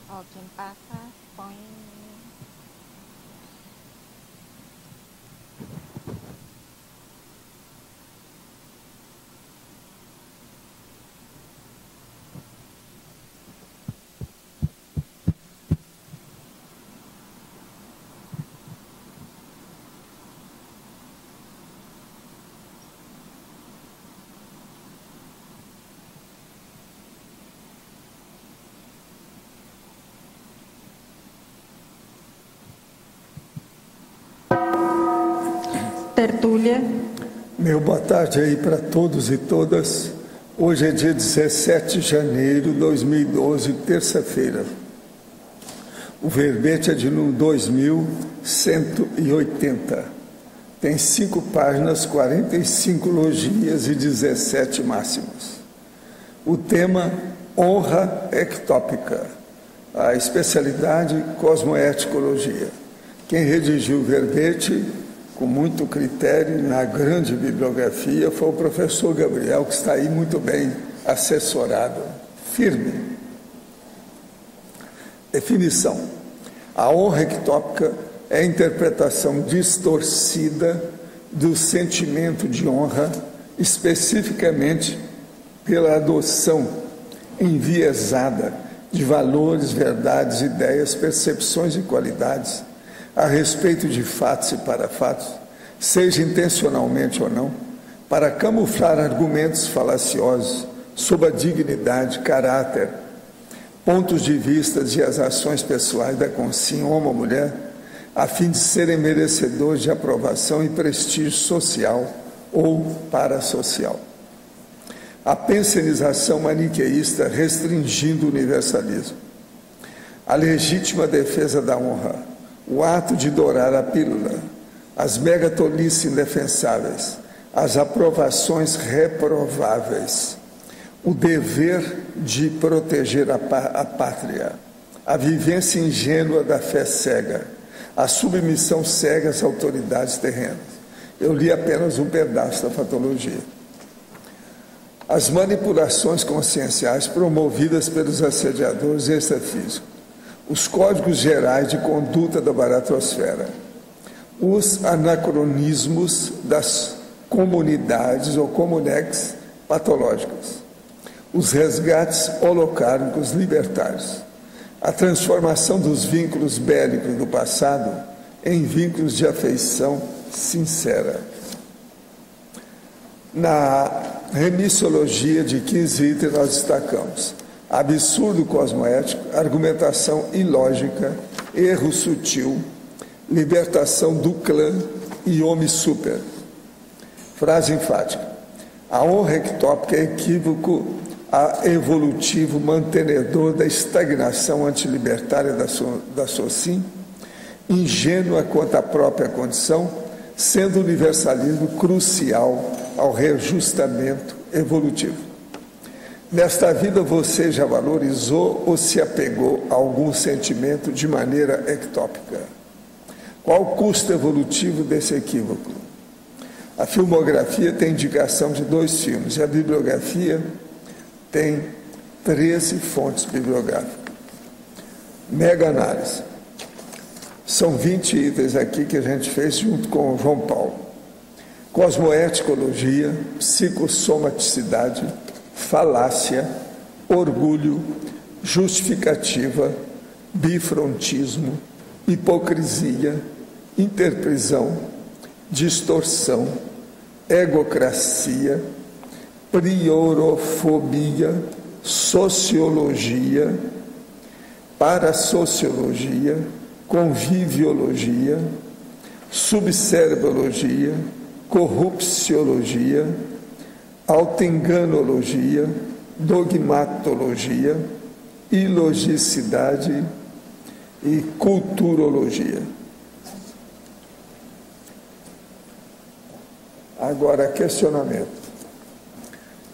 Ó, quem passa, põe. Tertúlia. Meu boa tarde aí para todos e todas. Hoje é dia 17 de janeiro de 2012, terça-feira. O verbete é de número 2180. Tem 5 páginas, 45 logias e 17 máximos. O tema, honra ectópica. A especialidade, cosmoeticologia. Quem redigiu o verbete com muito critério na grande bibliografia foi o professor Gabriel, que está aí muito bem assessorado, firme. Definição: a honra ectópica é a interpretação distorcida do sentimento de honra, especificamente pela adoção enviesada de valores, verdades, ideias, percepções e qualidades a respeito de fatos e para fatos, seja intencionalmente ou não, para camuflar argumentos falaciosos sobre a dignidade, caráter, pontos de vista e as ações pessoais da consciência homem ou mulher, a fim de serem merecedores de aprovação e prestígio social ou parasocial. A pensenização maniqueísta restringindo o universalismo. A legítima defesa da honra, o ato de dourar a pílula, as megatolices indefensáveis, as aprovações reprováveis, o dever de proteger a pátria, a vivência ingênua da fé cega, a submissão cega às autoridades terrenas. Eu li apenas um pedaço da fatologia. As manipulações conscienciais promovidas pelos assediadores extrafísicos, os códigos gerais de conduta da baratosfera, os anacronismos das comunidades ou comunex patológicas, os resgates holocármicos libertários, a transformação dos vínculos bélicos do passado em vínculos de afeição sincera. Na remissiologia de 15 itens nós destacamos absurdo cosmoético, argumentação ilógica, erro sutil, libertação do clã e homem super. Frase enfática: a honra ectópica é equívoco evolutivo mantenedor da estagnação antilibertária da SOCIM, ingênua quanto à própria condição, sendo o universalismo crucial ao reajustamento evolutivo. Nesta vida você já valorizou ou se apegou a algum sentimento de maneira ectópica? Qual o custo evolutivo desse equívoco? A filmografia tem indicação de 2 filmes e a bibliografia tem 13 fontes bibliográficas. Mega análise. São 20 itens aqui que a gente fez junto com o João Paulo. Cosmoeticologia, psicossomaticidade, falácia, orgulho, justificativa, bifrontismo, hipocrisia, interprisão, distorção, egocracia, priorofobia, sociologia, parasociologia, conviviologia, subcerebrologia, corrupciologia, autoenganologia, dogmatologia, ilogicidade e culturologia. Agora, questionamento.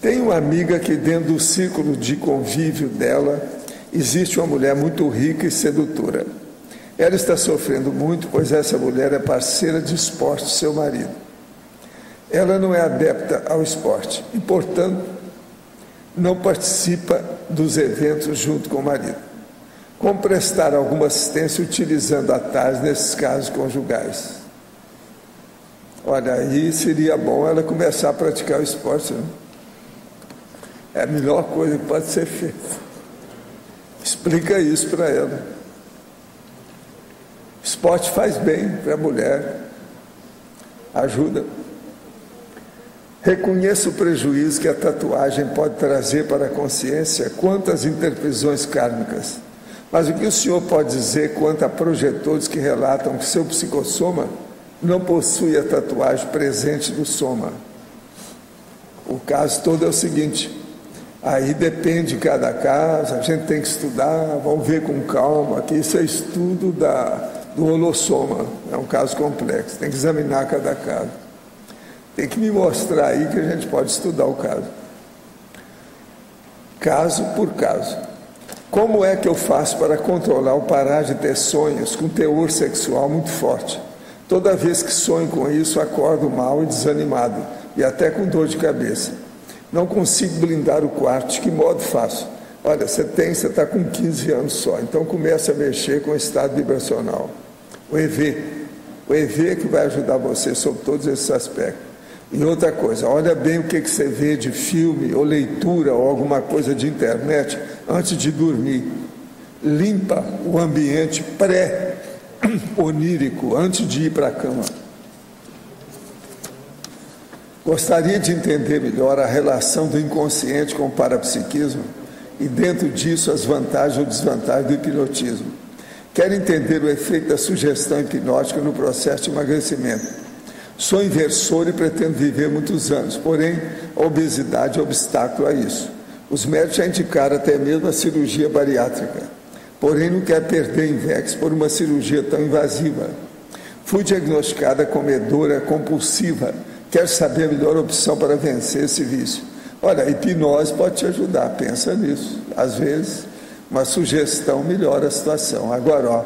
Tem uma amiga que dentro do círculo de convívio dela existe uma mulher muito rica e sedutora. Ela está sofrendo muito, pois essa mulher é parceira de esporte de seu marido. Ela não é adepta ao esporte e, portanto, não participa dos eventos junto com o marido. Como prestar alguma assistência utilizando a TAS nesses casos conjugais? Olha, aí seria bom ela começar a praticar o esporte, né? É a melhor coisa que pode ser feita. Explica isso para ela. O esporte faz bem para a mulher, ajuda. Reconheça o prejuízo que a tatuagem pode trazer para a consciência quanto às interprisões kármicas. Mas o que o senhor pode dizer quanto a projetores que relatam que seu psicossoma não possui a tatuagem presente do soma? O caso todo é o seguinte: aí depende de cada caso, a gente tem que estudar, vamos ver com calma, que isso é estudo do holossoma, é um caso complexo, tem que examinar cada caso. Tem que me mostrar aí que a gente pode estudar o caso. Caso por caso. Como é que eu faço para controlar o parar de ter sonhos com teor sexual muito forte? Toda vez que sonho com isso, acordo mal e desanimado, e até com dor de cabeça. Não consigo blindar o quarto. De que modo faço? Olha, você está com 15 anos só, então começa a mexer com o estado vibracional. O EV é que vai ajudar você sobre todos esses aspectos. E outra coisa, olha bem o que você vê de filme, ou leitura, ou alguma coisa de internet, antes de dormir. Limpa o ambiente pré-onírico, antes de ir para a cama. Gostaria de entender melhor a relação do inconsciente com o parapsiquismo e, dentro disso, as vantagens ou desvantagens do hipnotismo. Quero entender o efeito da sugestão hipnótica no processo de emagrecimento. Sou inversor e pretendo viver muitos anos, porém, a obesidade é obstáculo a isso. Os médicos já indicaram até mesmo a cirurgia bariátrica, porém não quero perder Invex por uma cirurgia tão invasiva. Fui diagnosticada comedora compulsiva. Quero saber a melhor opção para vencer esse vício. Olha, a hipnose pode te ajudar, pensa nisso. Às vezes, uma sugestão melhora a situação. Agora, ó,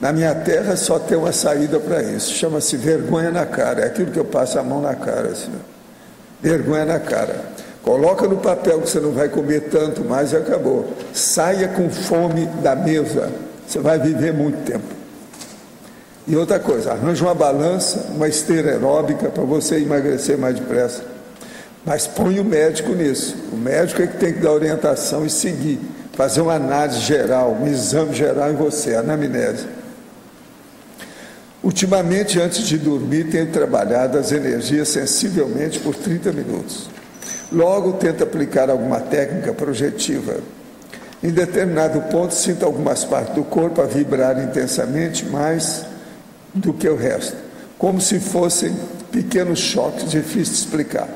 na minha terra só tem uma saída para isso, chama-se vergonha na cara. É aquilo que eu passo a mão na cara, assim, vergonha na cara. Coloca no papel que você não vai comer tanto mais e acabou. Saia com fome da mesa, você vai viver muito tempo. E outra coisa, arranja uma balança, uma esteira aeróbica para você emagrecer mais depressa. Mas põe o médico nisso. O médico é que tem que dar orientação e seguir. Fazer uma análise geral, um exame geral em você, anamnese. Ultimamente, antes de dormir, tenho trabalhado as energias sensivelmente por 30 minutos. Logo, tento aplicar alguma técnica projetiva. Em determinado ponto, sinto algumas partes do corpo a vibrar intensamente mais do que o resto, como se fossem pequenos choques, difícil de explicar.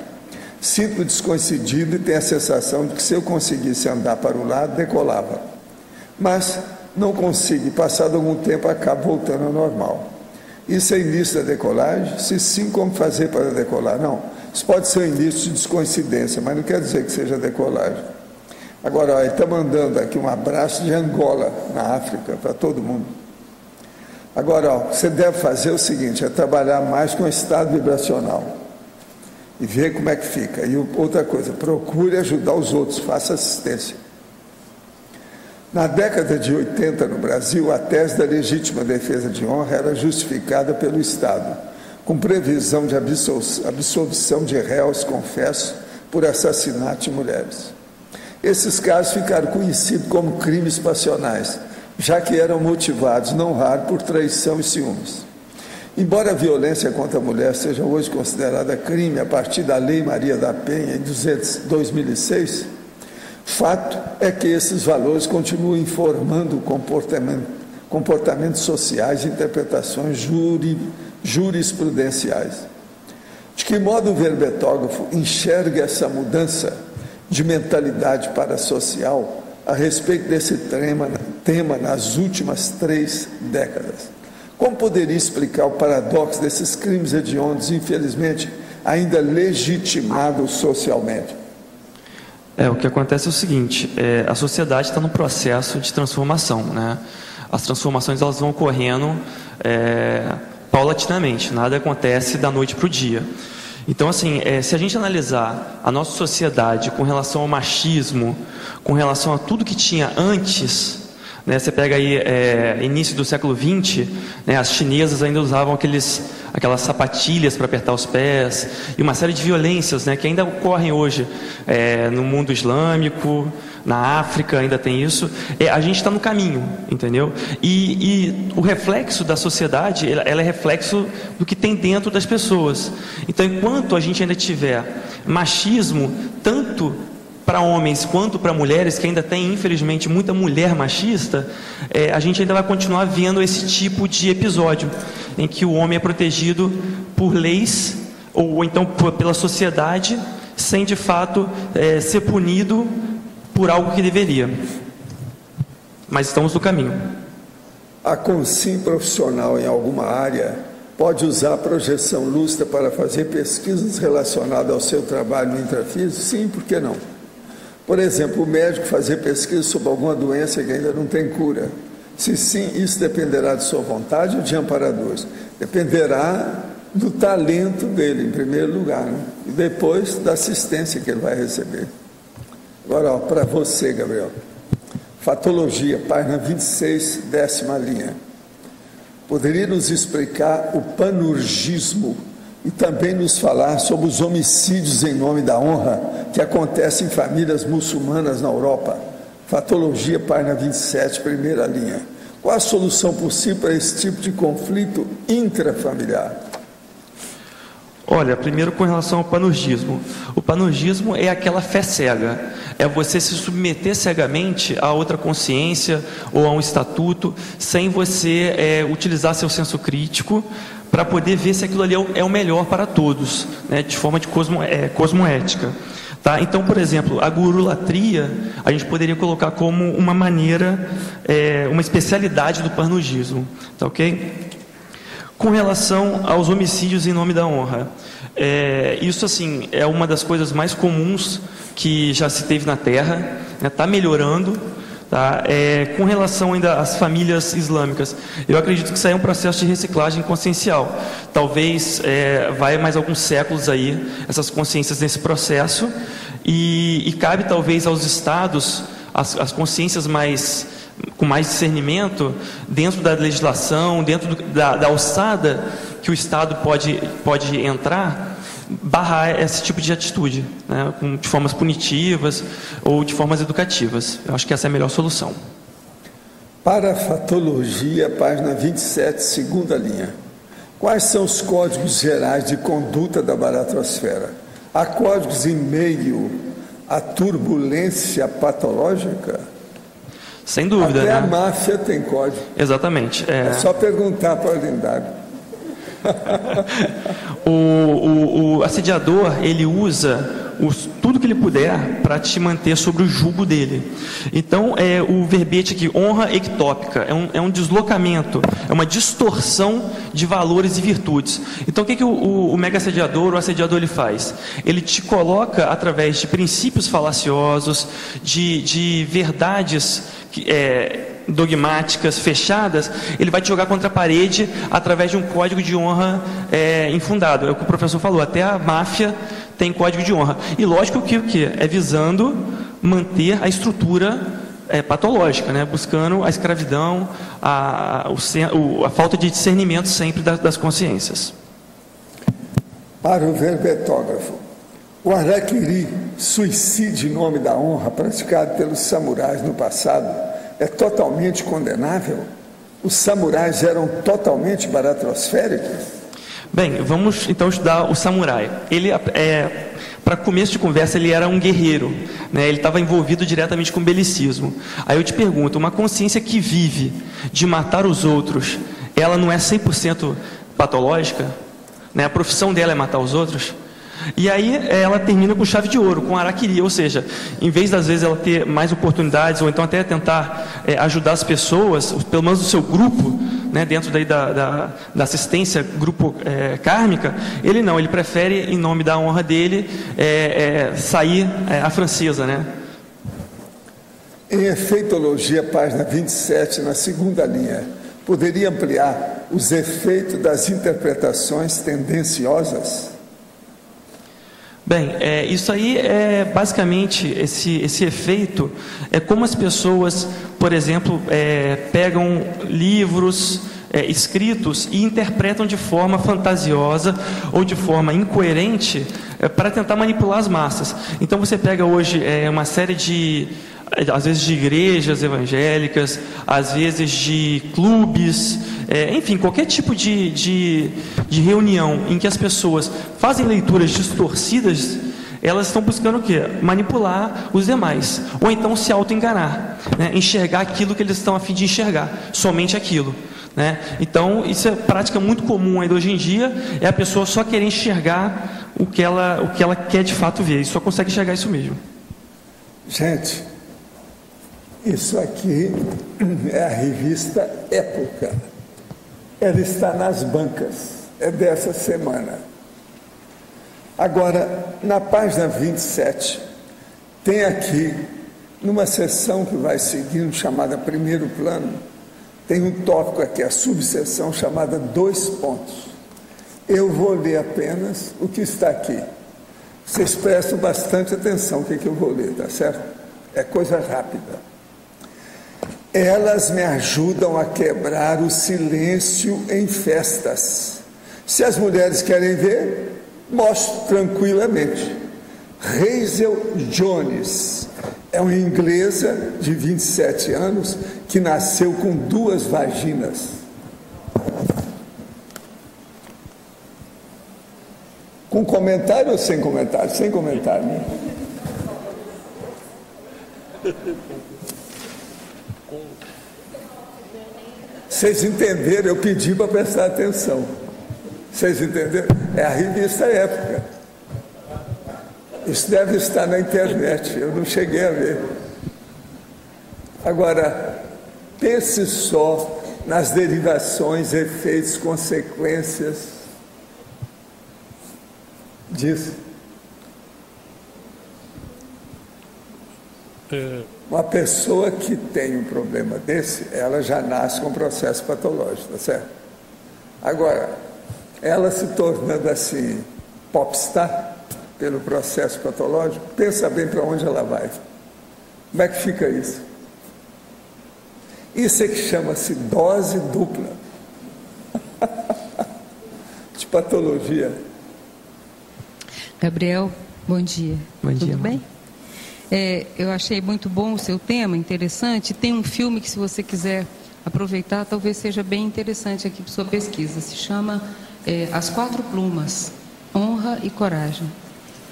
Sinto-me descoincidido e tenho a sensação de que se eu conseguisse andar para o lado, decolava. Mas não consigo e passado algum tempo acabo voltando ao normal. Isso é início da decolagem? Se sim, como fazer para decolar? Não, isso pode ser um início de descoincidência, mas não quer dizer que seja decolagem. Agora, ó, ele está mandando aqui um abraço de Angola, na África, para todo mundo. Agora, ó, você deve fazer o seguinte, é trabalhar mais com o estado vibracional e ver como é que fica. E outra coisa, procure ajudar os outros, faça assistência. Na década de 80, no Brasil, a tese da legítima defesa de honra era justificada pelo Estado, com previsão de absolvição de réus confessos por assassinato de mulheres. Esses casos ficaram conhecidos como crimes passionais, já que eram motivados, não raro, por traição e ciúmes. Embora a violência contra a mulher seja hoje considerada crime a partir da Lei Maria da Penha, em 2006, fato é que esses valores continuam informando comportamentos sociais e interpretações jurisprudenciais. De que modo o verbetógrafo enxerga essa mudança de mentalidade parasocial a respeito desse tema nas últimas 3 décadas? Como poderia explicar o paradoxo desses crimes hediondos, infelizmente, ainda legitimados socialmente? O que acontece é o seguinte, a sociedade está num processo de transformação, né? As transformações elas vão ocorrendo paulatinamente, nada acontece da noite para o dia. Então, assim, se a gente analisar a nossa sociedade com relação ao machismo, com relação a tudo que tinha antes Né, você pega aí início do século XX, né, as chinesas ainda usavam aquelas sapatilhas para apertar os pés, e uma série de violências, né, que ainda ocorrem hoje no mundo islâmico, na África ainda tem isso. A gente está no caminho, entendeu? E o reflexo da sociedade, ela é reflexo do que tem dentro das pessoas. Então, enquanto a gente ainda tiver machismo, tanto para homens quanto para mulheres, que ainda tem, infelizmente, muita mulher machista, a gente ainda vai continuar vendo esse tipo de episódio, em que o homem é protegido por leis, ou então pela sociedade, sem de fato ser punido por algo que deveria. Mas estamos no caminho. A Consim profissional em alguma área pode usar a projeção lúcida para fazer pesquisas relacionadas ao seu trabalho no intrafísico? Sim, por que não? Por exemplo, o médico fazer pesquisa sobre alguma doença que ainda não tem cura. Se sim, isso dependerá de sua vontade ou de amparadores? Dependerá do talento dele, em primeiro lugar, né? E depois da assistência que ele vai receber. Agora, para você, Gabriel. Fatologia, página 26, 10ª linha. Poderia nos explicar o panurgismo e também nos falar sobre os homicídios em nome da honra que acontecem em famílias muçulmanas na Europa? Fatologia, página 27, primeira linha. Qual a solução possível para esse tipo de conflito intrafamiliar? Olha, primeiro com relação ao panurgismo. O panurgismo é aquela fé cega. É você se submeter cegamente a outra consciência ou a um estatuto, sem você utilizar seu senso crítico para poder ver se aquilo ali é o melhor para todos, né, de forma de cosmoética. Tá? Então, por exemplo, a gurulatria, a gente poderia colocar como uma maneira, uma especialidade do panurgismo. Tá, ok? Com relação aos homicídios em nome da honra, isso assim é uma das coisas mais comuns que já se teve na Terra, está melhorando. Tá? Com relação ainda às famílias islâmicas, eu acredito que isso aí é um processo de reciclagem consciencial. Talvez vai mais alguns séculos aí essas consciências nesse processo, e cabe talvez aos estados as consciências com mais discernimento, dentro da legislação, dentro da alçada que o Estado pode entrar, barrar esse tipo de atitude, né, de formas punitivas ou de formas educativas. Eu acho que essa é a melhor solução. Parafatologia, página 27, segunda linha. Quais são os códigos gerais de conduta da baratrosfera? Há códigos em meio à turbulência patológica? Sem dúvida, até né? A máfia tem código. Exatamente. É só perguntar para a Lindário. O assediador, ele usa tudo que ele puder para te manter sobre o jugo dele. Então, o verbete aqui, honra ectópica, é um deslocamento, é uma distorção de valores e virtudes. Então, o que o mega assediador, o assediador, ele faz? Ele te coloca através de princípios falaciosos, de verdades dogmáticas, fechadas, ele vai te jogar contra a parede através de um código de honra infundado. É o que o professor falou, até a máfia tem código de honra. E lógico que o que? É visando manter a estrutura patológica, né? Buscando a escravidão, a falta de discernimento sempre das consciências. Para o verbetógrafo, o harakiri, suicídio em nome da honra, praticado pelos samurais no passado, é totalmente condenável? Os samurais eram totalmente baratrosféricos? Bem, vamos então estudar o samurai. Ele, para começo de conversa, ele era um guerreiro, né? Ele estava envolvido diretamente com o belicismo. Aí eu te pergunto, uma consciência que vive de matar os outros, ela não é 100% patológica? Né? A profissão dela é matar os outros? E aí ela termina com chave de ouro, com harakiri, ou seja, em vez das vezes ela ter mais oportunidades, ou então até tentar ajudar as pessoas, pelo menos o seu grupo, né, dentro daí da assistência, grupo kármica, ele não, ele prefere, em nome da honra dele, sair à francesa, né? Em efeitologia, página 27, na segunda linha, poderia ampliar os efeitos das interpretações tendenciosas? Bem, isso aí é basicamente esse efeito é como as pessoas, por exemplo, pegam livros escritos e interpretam de forma fantasiosa ou de forma incoerente para tentar manipular as massas. Então você pega hoje uma série de, às vezes, de igrejas evangélicas, às vezes de clubes, enfim, qualquer tipo de reunião em que as pessoas fazem leituras distorcidas, elas estão buscando o quê? Manipular os demais, ou então se auto-enganar, né? Enxergar aquilo que eles estão a fim de enxergar, somente aquilo, né? Então, isso é prática muito comum ainda hoje em dia, é a pessoa só querer enxergar o que ela quer de fato ver, e só consegue enxergar isso mesmo. Gente, isso aqui é a revista Época. Ela está nas bancas, é dessa semana. Agora, na página 27, tem aqui, numa seção que vai seguindo, chamada Primeiro Plano, tem um tópico aqui, a subseção chamada 2 pontos. Eu vou ler apenas o que está aqui. Vocês prestam bastante atenção o que eu vou ler, tá certo? É coisa rápida. Elas me ajudam a quebrar o silêncio em festas. Se as mulheres querem ver, mostro tranquilamente. Hazel Jones é uma inglesa de 27 anos que nasceu com 2 vaginas. Com comentário ou sem comentário? Sem comentário, né? Vocês entenderam? Eu pedi para prestar atenção. Vocês entenderam? É a revista Época. Isso deve estar na internet, eu não cheguei a ver. Agora, pense só nas derivações, efeitos, consequências disso. Uma pessoa que tem um problema desse, ela já nasce com um processo patológico, tá certo? Agora, ela se tornando assim, popstar, pelo processo patológico, pensa bem para onde ela vai. Como é que fica isso? Isso é que chama-se dose dupla de patologia. Gabriel, bom dia. Bom dia. Tudo bem? Eu achei muito bom o seu tema, interessante. Tem um filme que, se você quiser aproveitar, talvez seja bem interessante aqui para sua pesquisa. Se chama As 4 Plumas, Honra e Coragem.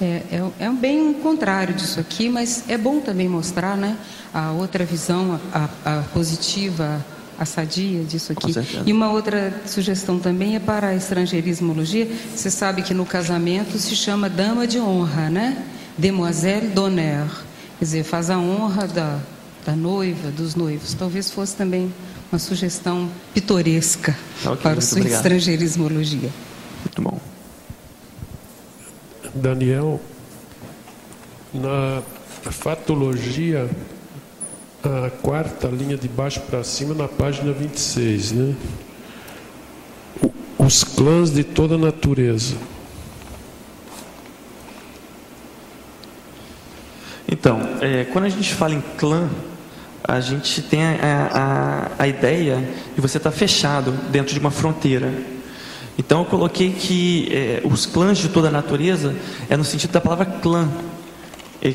É bem um contrário disso aqui, mas é bom também mostrar, né, a outra visão, a positiva, a sadia disso aqui. E uma outra sugestão também é para a estrangeirismologia. Você sabe que no casamento se chama dama de honra, né? Demoiselle d'honneur. Quer dizer, faz a honra da noiva, dos noivos. Talvez fosse também uma sugestão pitoresca para a sua estrangeirismologia. Muito bom. Daniel, na fatologia, a 4ª linha de baixo para cima, na página 26, né? Os clãs de toda natureza. Então, quando a gente fala em clã, a gente tem a ideia de você estar fechado dentro de uma fronteira. Então eu coloquei que os clãs de toda a natureza é no sentido da palavra clã,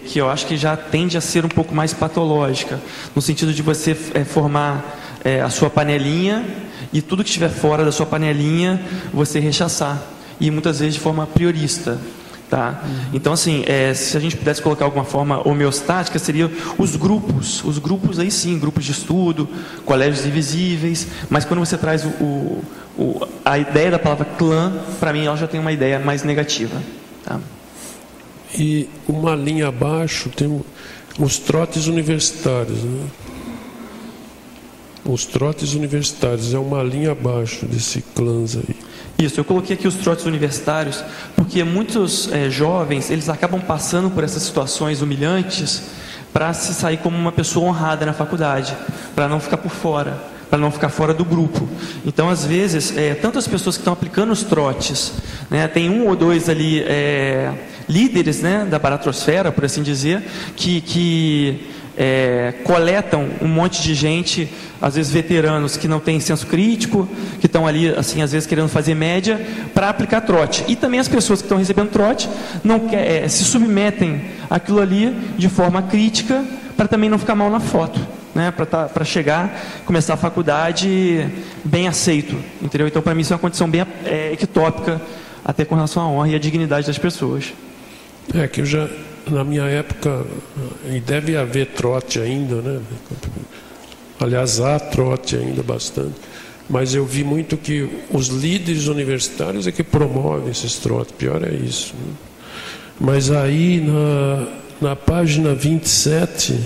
que eu acho que já tende a ser um pouco mais patológica, no sentido de você formar a sua panelinha e tudo que estiver fora da sua panelinha você rechaçar, e muitas vezes de forma priorista. Tá? Então, assim, se a gente pudesse colocar alguma forma homeostática, seria os grupos aí sim, grupos de estudo, colégios invisíveis, mas quando você traz a ideia da palavra clã, para mim ela já tem uma ideia mais negativa. Tá? E uma linha abaixo tem os trotes universitários, né? Os trotes universitários é uma linha abaixo desse clãs aí. Isso, eu coloquei aqui os trotes universitários porque muitos jovens, eles acabam passando por essas situações humilhantes para se sair como uma pessoa honrada na faculdade, para não ficar por fora, para não ficar fora do grupo. Então, às vezes, tanto as pessoas que estão aplicando os trotes, né, tem 1 ou 2 ali líderes, né, da baratrosfera, por assim dizer, que coletam um monte de gente, às vezes veteranos que não têm senso crítico, que estão ali, assim, às vezes querendo fazer média, para aplicar trote. E também as pessoas que estão recebendo trote se submetem àquilo ali de forma crítica, para também não ficar mal na foto, né, para chegar, começar a faculdade bem aceito, entendeu? Então, para mim, isso é uma condição bem ectópica, até com relação à honra e à dignidade das pessoas. Que eu já, na minha época, e deve haver trote ainda, né? Aliás, há trote ainda bastante, mas eu vi muito que os líderes universitários é que promovem esses trotes, pior é isso, né? Mas aí, na página 27,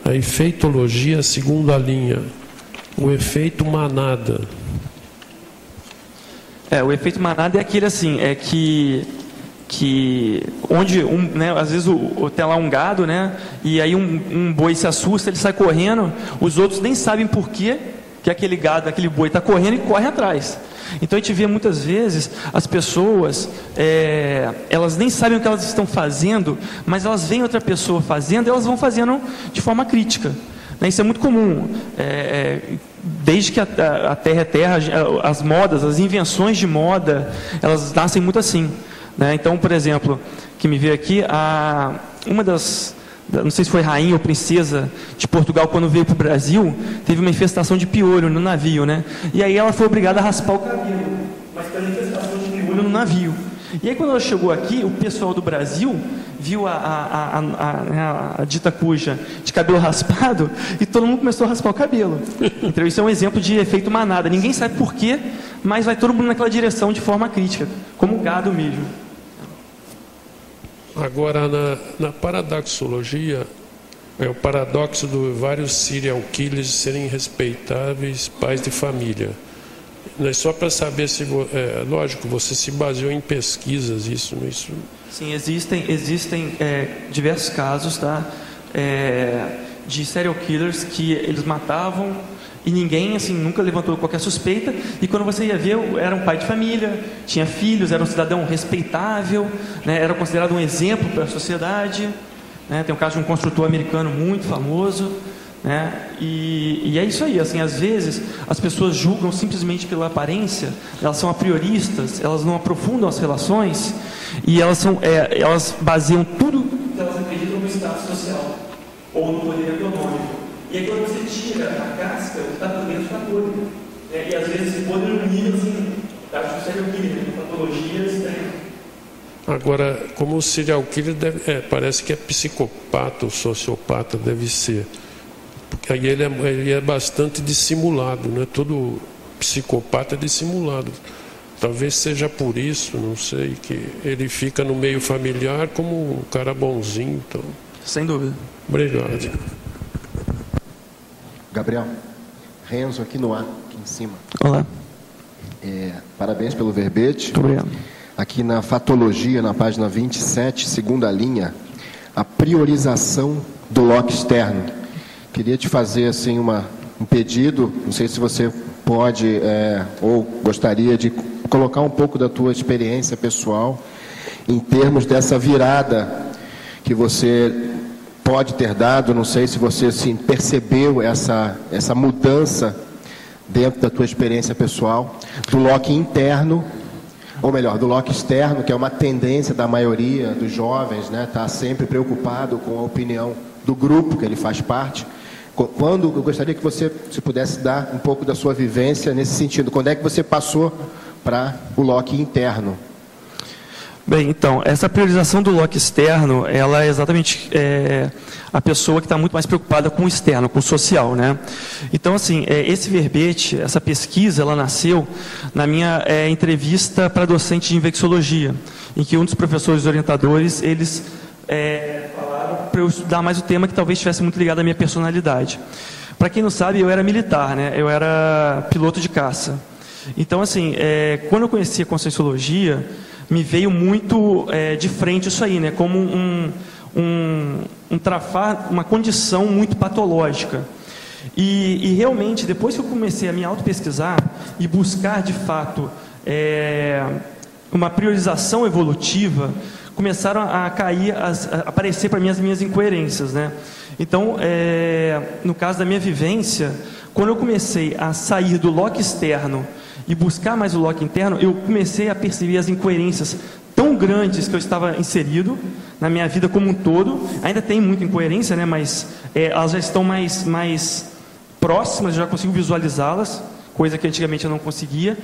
a efeitologia, segunda linha, o efeito manada. O efeito manada é aquele assim, onde às vezes tem lá um gado, né, e aí um boi se assusta, ele sai correndo, os outros nem sabem por quê que aquele gado, aquele boi está correndo e corre atrás. Então a gente vê muitas vezes as pessoas, elas nem sabem o que elas estão fazendo, mas elas veem outra pessoa fazendo e elas vão fazendo de forma crítica. Isso é muito comum, desde que a Terra é Terra, as modas, as invenções de moda, elas nascem muito assim, né? Então, por exemplo, que me veio aqui, uma das, não sei se foi rainha ou princesa de Portugal, quando veio para o Brasil, teve uma infestação de piolho no navio, né? E aí ela foi obrigada a raspar o cabelo, mas pela infestação de piolho no navio. E aí quando ela chegou aqui, o pessoal do Brasil viu a dita cuja de cabelo raspado e todo mundo começou a raspar o cabelo. Então isso é um exemplo de efeito manada. Ninguém sabe por quê, mas vai todo mundo naquela direção de forma crítica, como gado mesmo. Agora, na paradoxologia, é o paradoxo de vários serial killers serem respeitáveis pais de família. Só para saber se, lógico, você se baseou em pesquisas, isso? Sim, existem diversos casos, tá? De serial killers que eles matavam e ninguém, assim, nunca levantou qualquer suspeita, e quando você ia ver, era um pai de família, tinha filhos, era um cidadão respeitável, né? Era considerado um exemplo para a sociedade, né? Tem um caso de um construtor americano muito famoso, né? E é isso aí, assim, às vezes as pessoas julgam simplesmente pela aparência, elas são aprioristas, elas não aprofundam as relações e elas baseiam tudo que elas acreditam no status social ou no poder econômico. E aí quando você tira a casca, o que está por dentro está podre, e às vezes esse podre no nível assim, acho que o serial killer, patologias. Agora, como o serial killer parece que é psicopata ou sociopata, deve ser. Porque aí ele é bastante dissimulado, né? Todo psicopata é dissimulado. Talvez seja por isso, não sei, que ele fica no meio familiar como um cara bonzinho. Então. Sem dúvida. Obrigado. Gabriel, Renzo aqui no ar, aqui em cima. Olá. Parabéns pelo verbete. Muito obrigado. Aqui na fatologia, na página 27, segunda linha, a priorização do loco externo. Queria te fazer assim um pedido, não sei se você pode ou gostaria de colocar um pouco da tua experiência pessoal em termos dessa virada que você pode ter dado, não sei se você assim, percebeu essa mudança dentro da tua experiência pessoal, do loco interno, ou melhor, do loco externo, que é uma tendência da maioria dos jovens, né, tá sempre preocupado com a opinião do grupo que ele faz parte. Quando eu gostaria que você se pudesse dar um pouco da sua vivência nesse sentido, quando é que você passou para o loco interno? Bem, então, essa priorização do loco externo, ela é exatamente a pessoa que está muito mais preocupada com o externo, com o social, né? Então, assim, esse verbete, essa pesquisa, ela nasceu na minha entrevista para docente de infecciologia, em que um dos professores orientadores, eles falaram para eu estudar mais o tema que talvez estivesse muito ligado à minha personalidade. Para quem não sabe, eu era militar, né? Eu era piloto de caça. Então, assim, quando eu conheci a Conscienciologia, me veio muito de frente isso aí, né? Como uma condição muito patológica. E realmente, depois que eu comecei a me auto-pesquisar e buscar, de fato, uma priorização evolutiva, começaram a cair, a aparecer para mim as minhas incoerências, né? Então, no caso da minha vivência, quando eu comecei a sair do Locke externo e buscar mais o Locke interno, eu comecei a perceber as incoerências tão grandes que eu estava inserido na minha vida como um todo. Ainda tem muita incoerência, né? Mas elas já estão mais próximas, eu já consigo visualizá-las, coisa que antigamente eu não conseguia.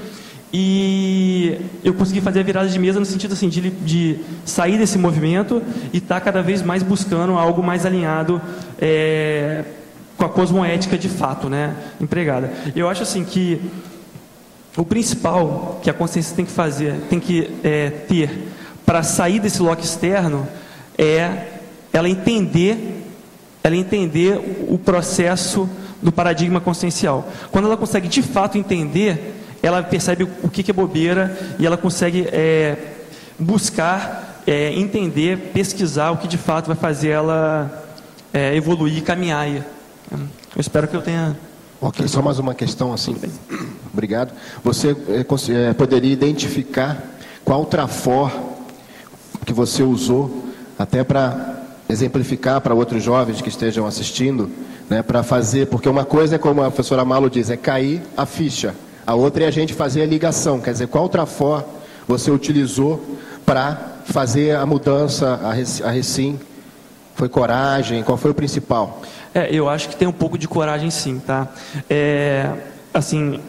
E eu consegui fazer a virada de mesa no sentido assim, de sair desse movimento e estar cada vez mais buscando algo mais alinhado com a cosmoética de fato, né, empregada. Eu acho assim que o principal que a consciência tem que fazer, tem que ter para sair desse Locke externo é ela entender o processo do paradigma consciencial. Quando ela consegue de fato entender, ela percebe o que é bobeira e ela consegue buscar, entender, pesquisar o que de fato vai fazer ela evoluir e caminhar. Eu espero que eu tenha... Ok, só mais uma questão assim. Obrigado. Você poderia identificar qual trafor que você usou até para exemplificar para outros jovens que estejam assistindo, né, para fazer, porque uma coisa é, como a professora Malo diz, é cair a ficha. A outra é a gente fazer a ligação, quer dizer, qual trafor você utilizou para fazer a mudança, a recim? Foi coragem? Qual foi o principal? Eu acho que tem um pouco de coragem sim, tá? Assim,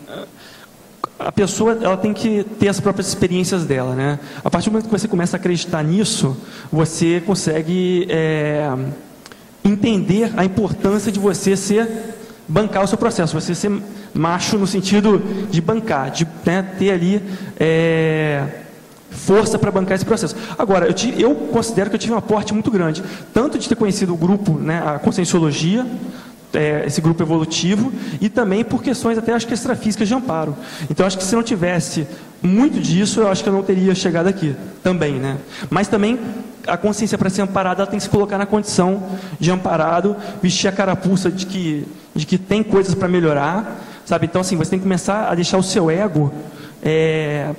a pessoa ela tem que ter as próprias experiências dela, né? A partir do momento que você começa a acreditar nisso, você consegue entender a importância de você bancar o seu processo, você ser macho no sentido de bancar, de ter ali força para bancar esse processo. Agora, eu considero que eu tive um aporte muito grande, tanto de ter conhecido o grupo, né, a Conscienciologia, esse grupo evolutivo, e também por questões até acho que extrafísicas de amparo. Então acho que se não tivesse muito disso, eu acho que eu não teria chegado aqui também, né? Mas também a consciência, para ser amparada, ela tem que se colocar na condição de amparado, vestir a carapuça de que tem coisas para melhorar, sabe? Então assim, você tem que começar a deixar o seu ego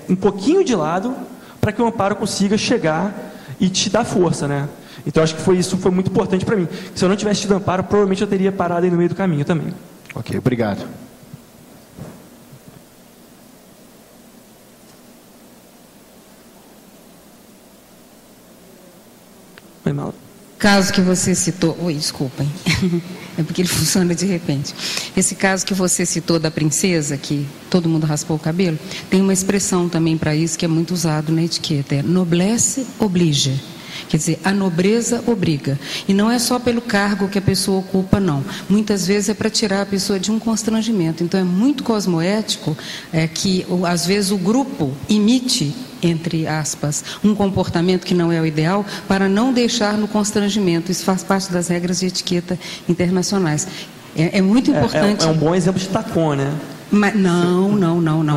um pouquinho de lado para que o amparo consiga chegar e te dar força, né? Então acho que isso foi muito importante para mim. Se eu não tivesse tido amparo, provavelmente eu teria parado aí no meio do caminho também. Ok, obrigado. Foi mal. Caso que você citou... Oi, desculpem. É porque ele funciona de repente. Esse caso que você citou da princesa, que todo mundo raspou o cabelo, tem uma expressão também para isso que é muito usado na etiqueta. É noblesse oblige. Quer dizer, a nobreza obriga. E não é só pelo cargo que a pessoa ocupa, não. Muitas vezes é para tirar a pessoa de um constrangimento. Então é muito cosmoético que, às vezes, o grupo imite, entre aspas, um comportamento que não é o ideal, para não deixar no constrangimento. Isso faz parte das regras de etiqueta internacionais. É muito importante. É um bom exemplo de tacon, né? Mas, não.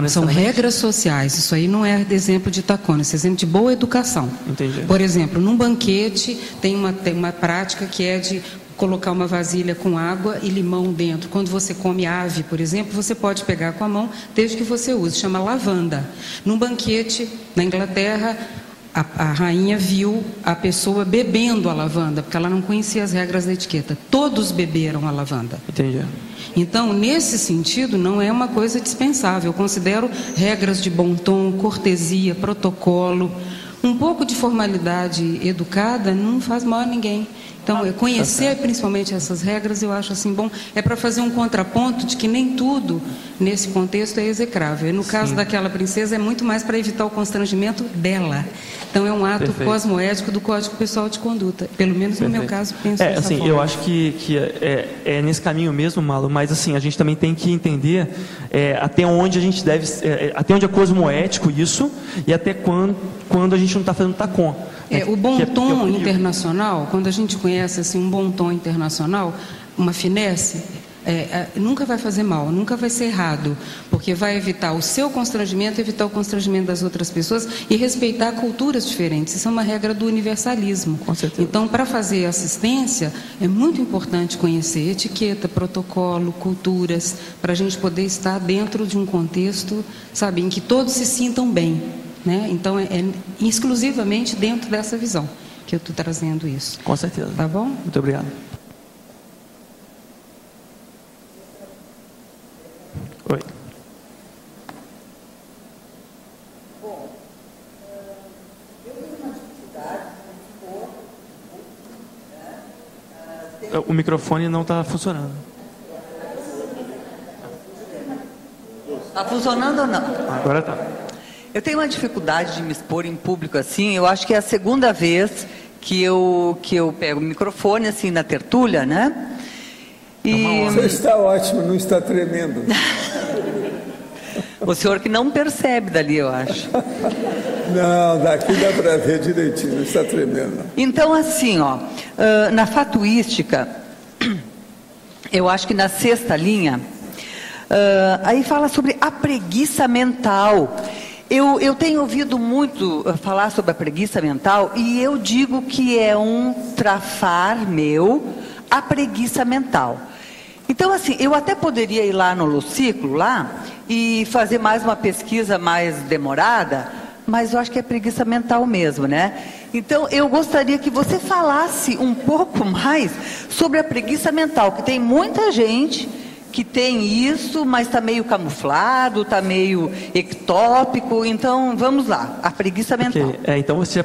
São regras sociais. Isso aí não é exemplo de tacona, isso é exemplo de boa educação. Entendi. Por exemplo, num banquete tem uma prática que é de colocar uma vasilha com água e limão dentro. Quando você come ave, por exemplo, você pode pegar com a mão, desde que você use. Chama lavanda. Num banquete, na Inglaterra, a rainha viu a pessoa bebendo a lavanda, porque ela não conhecia as regras da etiqueta. Todos beberam a lavanda. Entendi. Então, nesse sentido, não é uma coisa dispensável. Eu considero regras de bom tom, cortesia, protocolo. Um pouco de formalidade educada não faz mal a ninguém. Então, conhecer principalmente essas regras, eu acho assim bom. É para fazer um contraponto de que nem tudo nesse contexto é execrável. E no caso daquela princesa, é muito mais para evitar o constrangimento dela. Então, é um ato cosmoético do Código Pessoal de Conduta. Pelo menos no meu caso, penso dessa assim, forma. eu acho que é nesse caminho mesmo, Malo, mas assim, a gente também tem que entender até onde a gente deve, até onde é cosmoético isso, e até quando a gente não está fazendo tacon. O bom tom internacional, quando a gente conhece assim, um bom tom internacional, uma finesse, nunca vai fazer mal, nunca vai ser errado, porque vai evitar o seu constrangimento, evitar o constrangimento das outras pessoas e respeitar culturas diferentes. Isso é uma regra do universalismo. Com certeza. Então, para fazer assistência, é muito importante conhecer etiqueta, protocolo, culturas, para a gente poder estar dentro de um contexto, sabe, em que todos se sintam bem. né? Então, é exclusivamente dentro dessa visão que eu estou trazendo isso. Com certeza. Tá bom? Muito obrigado. Oi. O microfone não está funcionando. Está funcionando ou não? Agora está. Eu tenho uma dificuldade de me expor em público assim. Eu acho que é a segunda vez que eu pego o microfone assim na tertúlia, né? E Você está ótimo, não está tremendo. o senhor que não percebe dali, eu acho. Não, daqui dá para ver direitinho, não está tremendo. Então, assim, ó, na fatuística, eu acho que na sexta linha, aí fala sobre a preguiça mental. Eu tenho ouvido muito falar sobre a preguiça mental e eu digo que é um trafar meu, a preguiça mental. Então, assim, eu até poderia ir lá no Luciclo, lá, e fazer mais uma pesquisa mais demorada, mas eu acho que é preguiça mental mesmo, né? Então, eu gostaria que você falasse um pouco mais sobre a preguiça mental, que tem muita gente que tem isso, mas está meio camuflado, está meio ectópico. Então, vamos lá, a preguiça mental. Okay. Então, você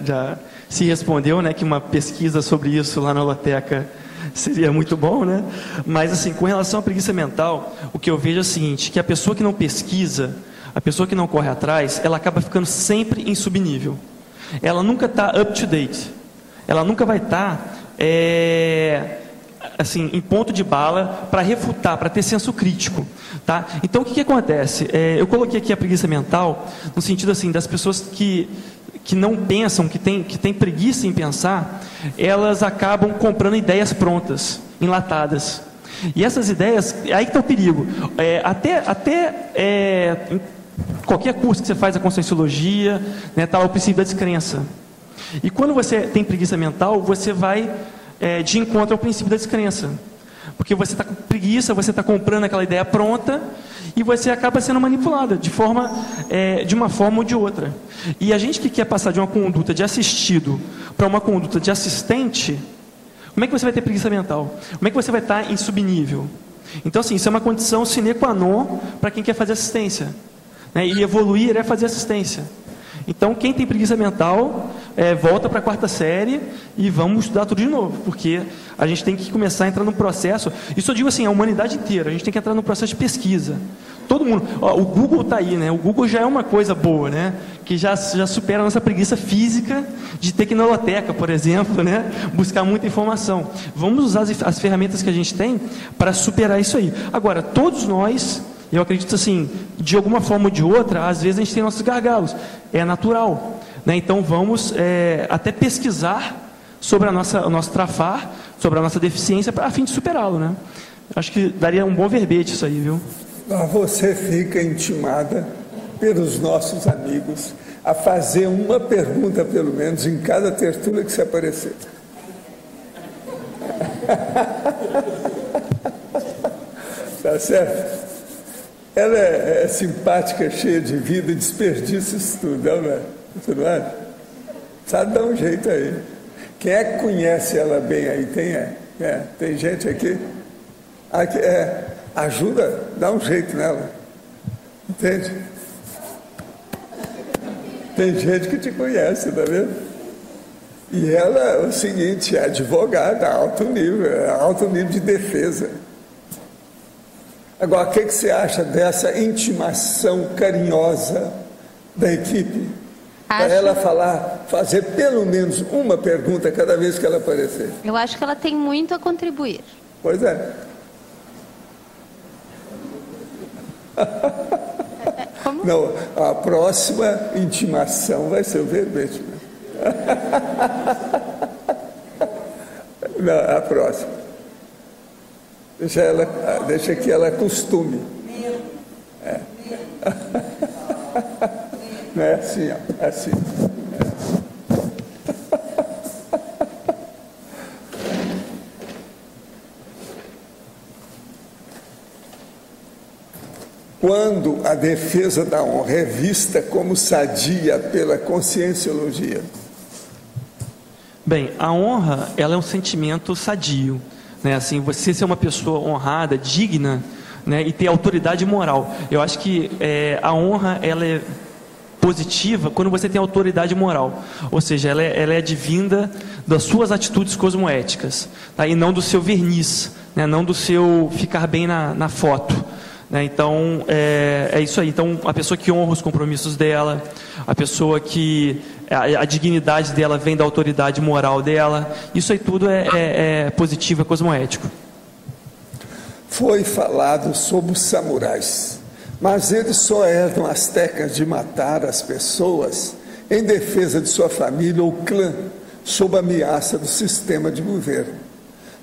já se respondeu, né, que uma pesquisa sobre isso lá na Holoteca seria muito bom, né? Mas, assim, com relação à preguiça mental, o que eu vejo é o seguinte, que a pessoa que não pesquisa, a pessoa que não corre atrás, ela acaba ficando sempre em subnível. Ela nunca está up to date. Ela nunca vai estar, assim, em ponto de bala para refutar, para ter senso crítico, tá? Então, o que acontece? Eu coloquei aqui a preguiça mental no sentido, assim, das pessoas que não pensam, que tem preguiça em pensar, elas acabam comprando ideias prontas, enlatadas. E essas ideias, aí que está o perigo. Em qualquer curso que você faz a Conscienciologia, né, tá o princípio da descrença. E quando você tem preguiça mental, você vai de encontro ao princípio da descrença. Porque você está com preguiça, você está comprando aquela ideia pronta e você acaba sendo manipulada de uma forma ou de outra. E a gente que quer passar de uma conduta de assistido para uma conduta de assistente, como é que você vai ter preguiça mental? Como é que você vai estar em subnível? Então, assim, isso é uma condição sine qua non para quem quer fazer assistência, né? E evoluir é fazer assistência. Então, quem tem preguiça mental, volta para a quarta série e vamos estudar tudo de novo, porque a gente tem que começar a entrar num processo, isso eu digo assim, a humanidade inteira, a gente tem que entrar num processo de pesquisa. Todo mundo, o Google está aí, né? O Google já é uma coisa boa, né? Que já supera a nossa preguiça física de tecnoloteca, por exemplo, né? Buscar muita informação. Vamos usar as ferramentas que a gente tem para superar isso aí. Agora, todos nós, eu acredito assim, de alguma forma ou de outra, às vezes a gente tem nossos gargalos. É natural, né? Então vamos até pesquisar sobre o nosso trafar, sobre a nossa deficiência, a fim de superá-lo, né? Acho que daria um bom verbete isso aí, viu? Você fica intimada pelos nossos amigos a fazer uma pergunta, pelo menos, em cada tertúlia que se aparecer. Tá certo? Ela é simpática, cheia de vida, desperdiça isso tudo, não é? Você não acha? Sabe dar um jeito aí. Quem é que conhece ela bem aí? Tem gente aqui? Ajuda, dá um jeito nela. Entende? Tem gente que te conhece, tá vendo? E ela é o seguinte, é advogada, alto nível de defesa. Agora, o que você acha dessa intimação carinhosa da equipe? Para ela fazer pelo menos uma pergunta cada vez que ela aparecer. Eu acho que ela tem muito a contribuir. Pois é. Como? Não, a próxima intimação vai ser o verbete. Não, a próxima. Deixa que ela acostume. Não é assim, ó. É assim. quando a defesa da honra é vista como sadia pela conscienciologia? Bem, a honra, ela é um sentimento sadio, né? Assim, você ser uma pessoa honrada, digna, né? E ter autoridade moral. Eu acho que a honra, ela é positiva quando você tem autoridade moral, ou seja, ela é advinda das suas atitudes cosmoéticas, tá? E não do seu verniz, né? Não do seu ficar bem na foto, né? Então, é isso aí. Então, a pessoa que honra os compromissos dela, a pessoa que a dignidade dela vem da autoridade moral dela, isso aí tudo é positivo, é cosmoético. Foi falado sobre os samurais, mas eles só eram as técnicas de matar as pessoas em defesa de sua família ou clã, sob ameaça do sistema de governo.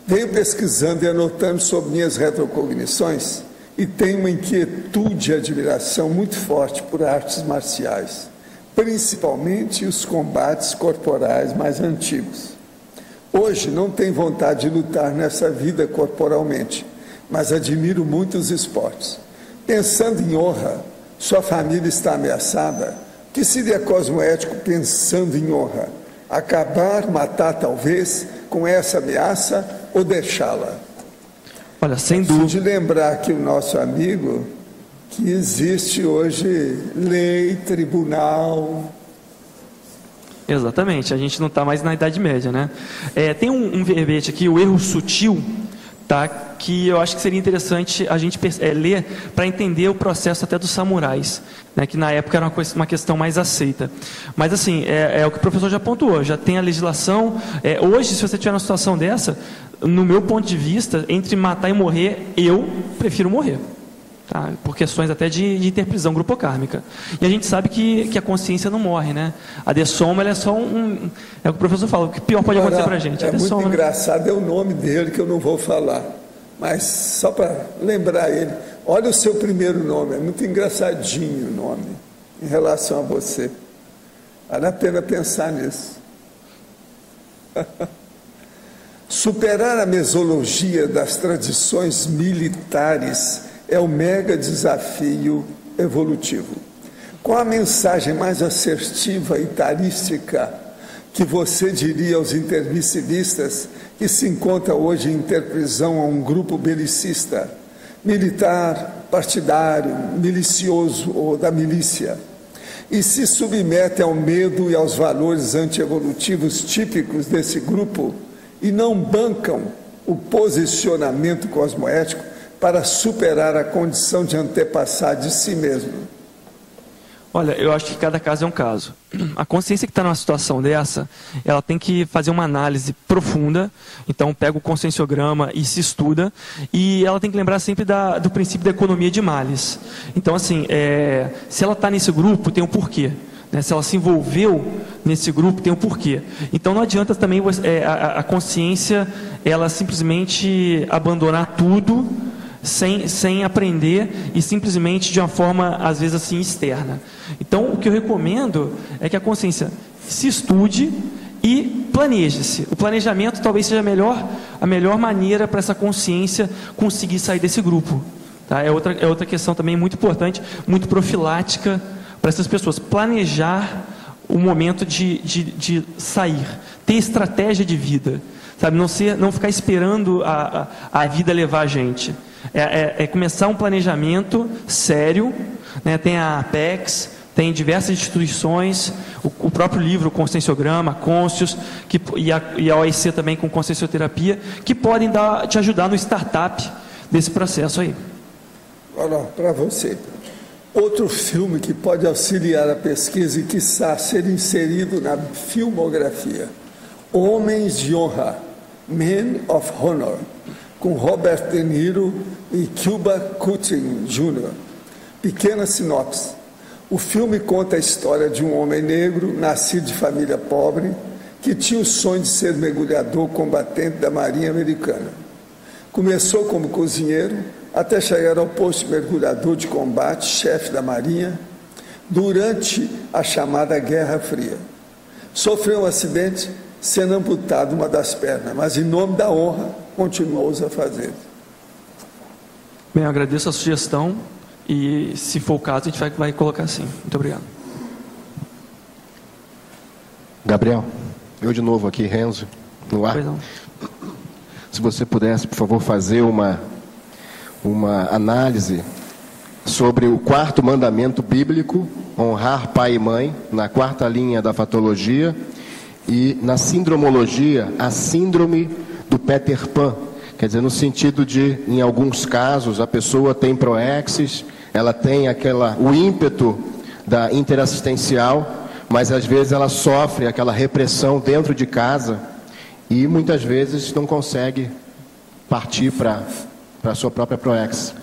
Venho pesquisando e anotando sobre minhas retrocognições e tenho uma inquietude e admiração muito forte por artes marciais, principalmente os combates corporais mais antigos. Hoje não tenho vontade de lutar nessa vida corporalmente, mas admiro muito os esportes. Pensando em honra, sua família está ameaçada. O que seria cosmoético pensando em honra? Acabar, matar talvez, com essa ameaça ou deixá-la? Olha, sem dúvida. Preciso de lembrar que o nosso amigo, que existe hoje lei, tribunal. Exatamente, a gente não está mais na Idade Média, né? Tem um verbete aqui, o erro sutil, tá? Que eu acho que seria interessante a gente ler para entender o processo até dos samurais, né? Que na época era uma questão mais aceita. Mas assim, é o que o professor já pontuou, já tem a legislação. Hoje, se você tiver uma situação dessa, no meu ponto de vista, entre matar e morrer, eu prefiro morrer. Tá? Por questões até de interprisão grupocármica. E a gente sabe que a consciência não morre, né? A dessoma, ela é só é o que o professor fala, o que pior pode acontecer para a gente. Muito engraçado, é o nome dele que eu não vou falar, mas só para lembrar ele. Olha o seu primeiro nome, é muito engraçadinho o nome em relação a você. Vale a pena pensar nisso. Superar a mesologia das tradições militares é o mega desafio evolutivo. Qual a mensagem mais assertiva e tarística que você diria aos intermissivistas que se encontra hoje em interprisão a um grupo belicista, militar, partidário, milicioso ou da milícia, e se submete ao medo e aos valores antievolutivos típicos desse grupo e não bancam o posicionamento cosmoético para superar a condição de antepassado de si mesmo? Olha, eu acho que cada caso é um caso. A consciência que está numa situação dessa, ela tem que fazer uma análise profunda. Então, pega o conscienciograma e se estuda. E ela tem que lembrar sempre do princípio da economia de males. Então, assim, se ela está nesse grupo, tem um porquê. Né? Se ela se envolveu nesse grupo, tem um porquê. Então, não adianta também a consciência, ela simplesmente abandonar tudo sem aprender e simplesmente de uma forma, às vezes, assim, externa. Então, o que eu recomendo é que a consciência se estude e planeje-se. O planejamento talvez seja a melhor maneira para essa consciência conseguir sair desse grupo. Tá? É outra questão também muito importante, muito profilática para essas pessoas. Planejar o momento de sair, ter estratégia de vida, sabe? Não ficar esperando a vida levar a gente. Começar um planejamento sério, né? Tem a Apex, tem diversas instituições, o próprio livro, o Conscienciograma, a Conscius, e a OIC também com Consciencioterapia, que podem te ajudar no startup desse processo aí. Olha, para você, outro filme que pode auxiliar a pesquisa e, quiçá, ser inserido na filmografia, Homens de Honra, Men of Honor, com Robert De Niro e Cuba Gooding Jr. Pequena sinopse. O filme conta a história de um homem negro, nascido de família pobre, que tinha o sonho de ser mergulhador combatente da Marinha Americana. Começou como cozinheiro, até chegar ao posto de mergulhador de combate, chefe da Marinha, durante a chamada Guerra Fria. Sofreu um acidente, sendo amputado uma das pernas, mas em nome da honra continuou a fazer. Bem, eu agradeço a sugestão E, se for o caso, a gente vai colocar assim. Muito obrigado. Gabriel, eu de novo aqui, Renzo, no ar. Pois não. Se você pudesse, por favor, fazer uma análise sobre o quarto mandamento bíblico, honrar pai e mãe, na quarta linha da fatologia, e na sindromologia, a síndrome do Peter Pan. Quer dizer, no sentido de, em alguns casos, a pessoa tem proexis, ela tem o ímpeto da interassistencial, mas às vezes ela sofre aquela repressão dentro de casa e muitas vezes não consegue partir para a sua própria proex.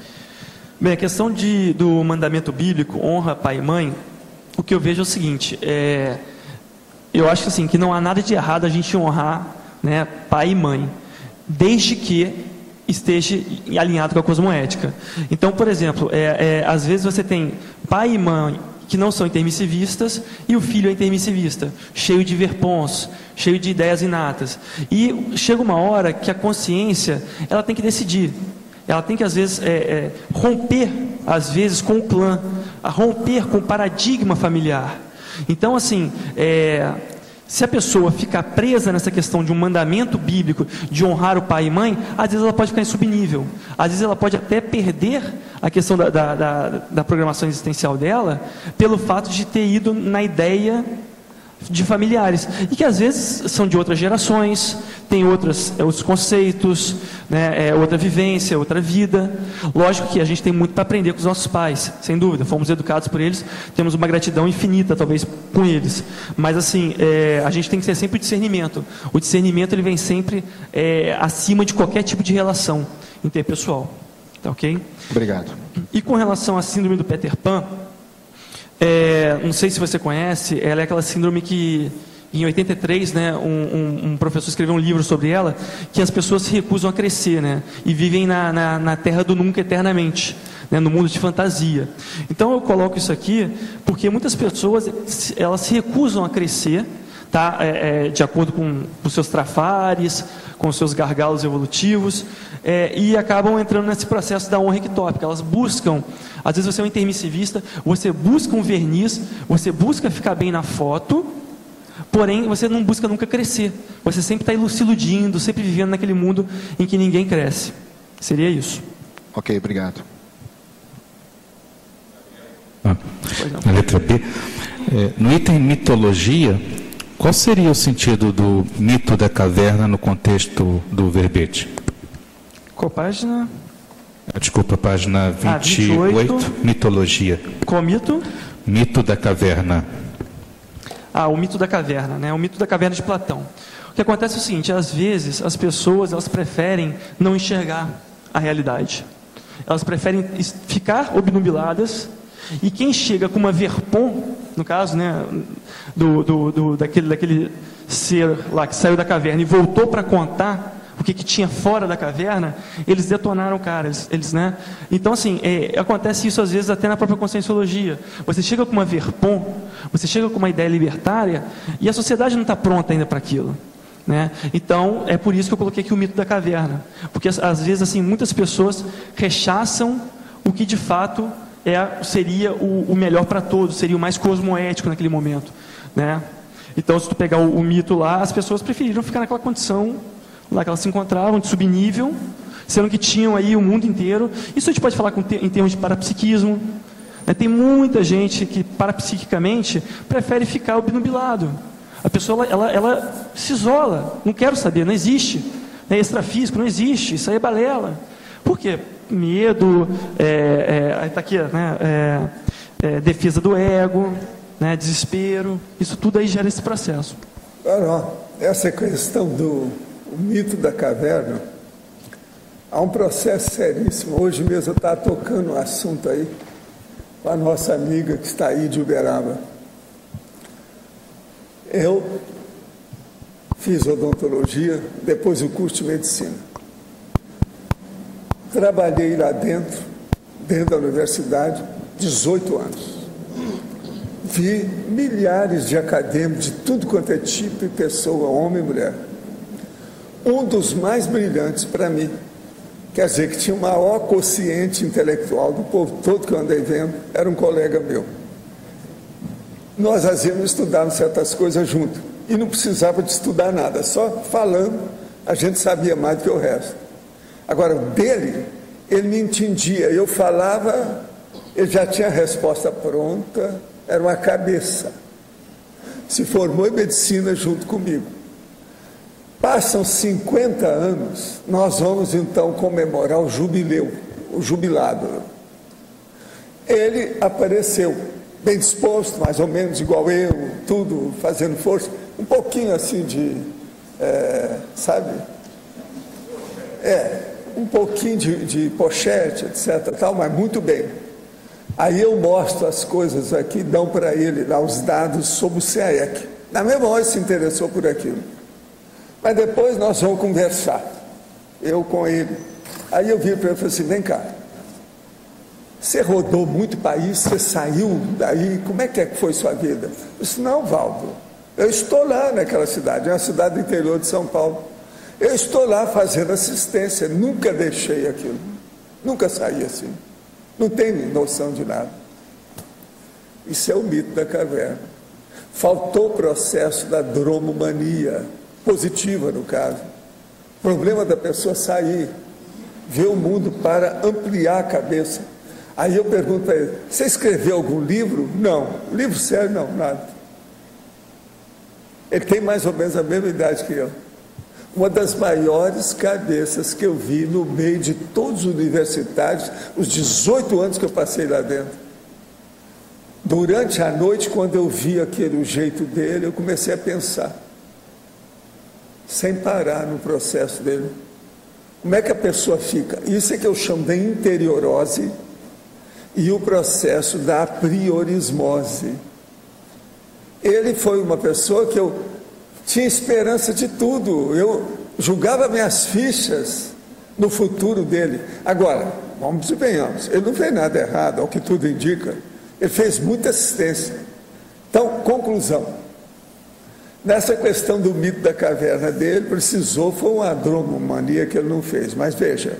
Bem, a questão do mandamento bíblico, honra pai e mãe, o que eu vejo é o seguinte, eu acho assim, que não há nada de errado a gente honrar, né, pai e mãe, desde que esteja alinhado com a cosmoética. Então, por exemplo, às vezes você tem pai e mãe que não são intermissivistas e o filho é intermissivista, cheio de verpons, cheio de ideias inatas. E chega uma hora que a consciência, ela tem que decidir. Ela tem que, às vezes, romper, às vezes, com o clã, romper com o paradigma familiar. Então, assim, se a pessoa ficar presa nessa questão de um mandamento bíblico de honrar o pai e mãe, às vezes ela pode ficar em subnível, às vezes ela pode até perder a questão da programação existencial dela, pelo fato de ter ido na ideia de familiares, e que às vezes são de outras gerações, tem outros conceitos, né, outra vivência, outra vida. Lógico que a gente tem muito para aprender com os nossos pais, sem dúvida, fomos educados por eles, temos uma gratidão infinita talvez com eles, mas assim, a gente tem que ter sempre o discernimento. O discernimento ele vem sempre acima de qualquer tipo de relação interpessoal, tá ok? Obrigado. E com relação à síndrome do Peter Pan, não sei se você conhece, ela é aquela síndrome que em 83, né, um professor escreveu um livro sobre ela, que as pessoas se recusam a crescer, né, e vivem na terra do nunca eternamente, né, no mundo de fantasia. Então eu coloco isso aqui porque muitas pessoas elas se recusam a crescer, tá, de acordo com os seus trafares, com os seus gargalos evolutivos, e acabam entrando nesse processo da honra ectópica. Elas buscam, às vezes você é um intermissivista, você busca um verniz, você busca ficar bem na foto, porém você não busca nunca crescer, você sempre está se iludindo, sempre vivendo naquele mundo em que ninguém cresce. Seria isso. Ok, obrigado. Na letra B, no item mitologia, qual seria o sentido do mito da caverna no contexto do verbete? Qual página? Desculpa, página 28, mitologia. Qual mito? Mito da caverna. O mito da caverna, né? O mito da caverna de Platão. O que acontece é o seguinte, às vezes as pessoas elas preferem não enxergar a realidade. Elas preferem ficar obnubiladas, e quem chega com uma verpon, no caso, né, daquele ser lá que saiu da caverna e voltou para contar o que tinha fora da caverna, eles detonaram o cara, né? Então, assim, acontece isso às vezes até na própria conscienciologia. Você chega com uma verpon, você chega com uma ideia libertária, e a sociedade não está pronta ainda para aquilo, né? Então, é por isso que eu coloquei aqui o mito da caverna, porque às vezes, assim, muitas pessoas rechaçam o que de fato seria o melhor para todos, seria o mais cosmoético naquele momento, né? Então, se tu pegar o mito lá, as pessoas preferiram ficar naquela condição lá que elas se encontravam, de subnível, sendo que tinham aí o mundo inteiro. Isso a gente pode falar em termos de parapsiquismo, né? Tem muita gente que parapsiquicamente prefere ficar obnubilado. A pessoa ela se isola, não quero saber, não existe, né? Extrafísico não existe, isso aí é balela. Por quê? Medo, tá aqui, né? Defesa do ego, né? Desespero, isso tudo aí gera esse processo. Essa questão do mito da caverna, há um processo seríssimo. Hoje mesmo eu estava tocando um assunto aí com a nossa amiga que está aí de Uberaba. Eu fiz odontologia, depois o curso de medicina. Trabalhei lá dentro da universidade, 18 anos. Vi milhares de acadêmicos de tudo quanto é tipo de pessoa, homem e mulher. Um dos mais brilhantes para mim Quer dizer que tinha o maior quociente intelectual do povo todo que eu andei vendo, era um colega meu. Nós, às vezes, estudávamos certas coisas juntos, e não precisava de estudar nada, só falando, a gente sabia mais do que o resto. Agora, dele, ele me entendia, eu falava, ele já tinha a resposta pronta, era uma cabeça. Se formou em medicina junto comigo. Passam 50 anos, nós vamos então comemorar o jubileu, o jubilado. Ele apareceu, bem disposto, mais ou menos igual eu, tudo fazendo força, um pouquinho assim de, sabe? Um pouquinho de pochete, etc, tal, mas muito bem. Aí eu mostro as coisas aqui, dão para ele lá os dados sobre o CAEC. Na mesma hora ele se interessou por aquilo. Mas depois nós vamos conversar, eu com ele. Aí eu vi para ele e falei assim, vem cá, você rodou muito país, você saiu daí, como é que foi sua vida? Eu disse, não, Valdo, eu estou lá naquela cidade, é uma cidade do interior de São Paulo. Eu estou lá fazendo assistência, nunca deixei aquilo, nunca saí assim, não tenho noção de nada. Isso é o mito da caverna. Faltou o processo da dromomania, positiva no caso. O problema da pessoa sair, ver o mundo para ampliar a cabeça. Aí eu pergunto para ele, você escreveu algum livro? Não. Livro sério? Não, nada. Ele tem mais ou menos a mesma idade que eu. Uma das maiores cabeças que eu vi no meio de todos os universitários, os 18 anos que eu passei lá dentro. Durante a noite, quando eu vi aquele jeito dele, eu comecei a pensar, sem parar no processo dele. Como é que a pessoa fica? Isso é que eu chamo de interiorose e o processo da apriorismose. Ele foi uma pessoa que eu tinha esperança de tudo, eu julgava minhas fichas no futuro dele. Agora, vamos e venhamos, ele não fez nada errado, ao que tudo indica, ele fez muita assistência. Então, conclusão. Nessa questão do mito da caverna dele, precisou, foi uma dromomania que ele não fez. Mas veja,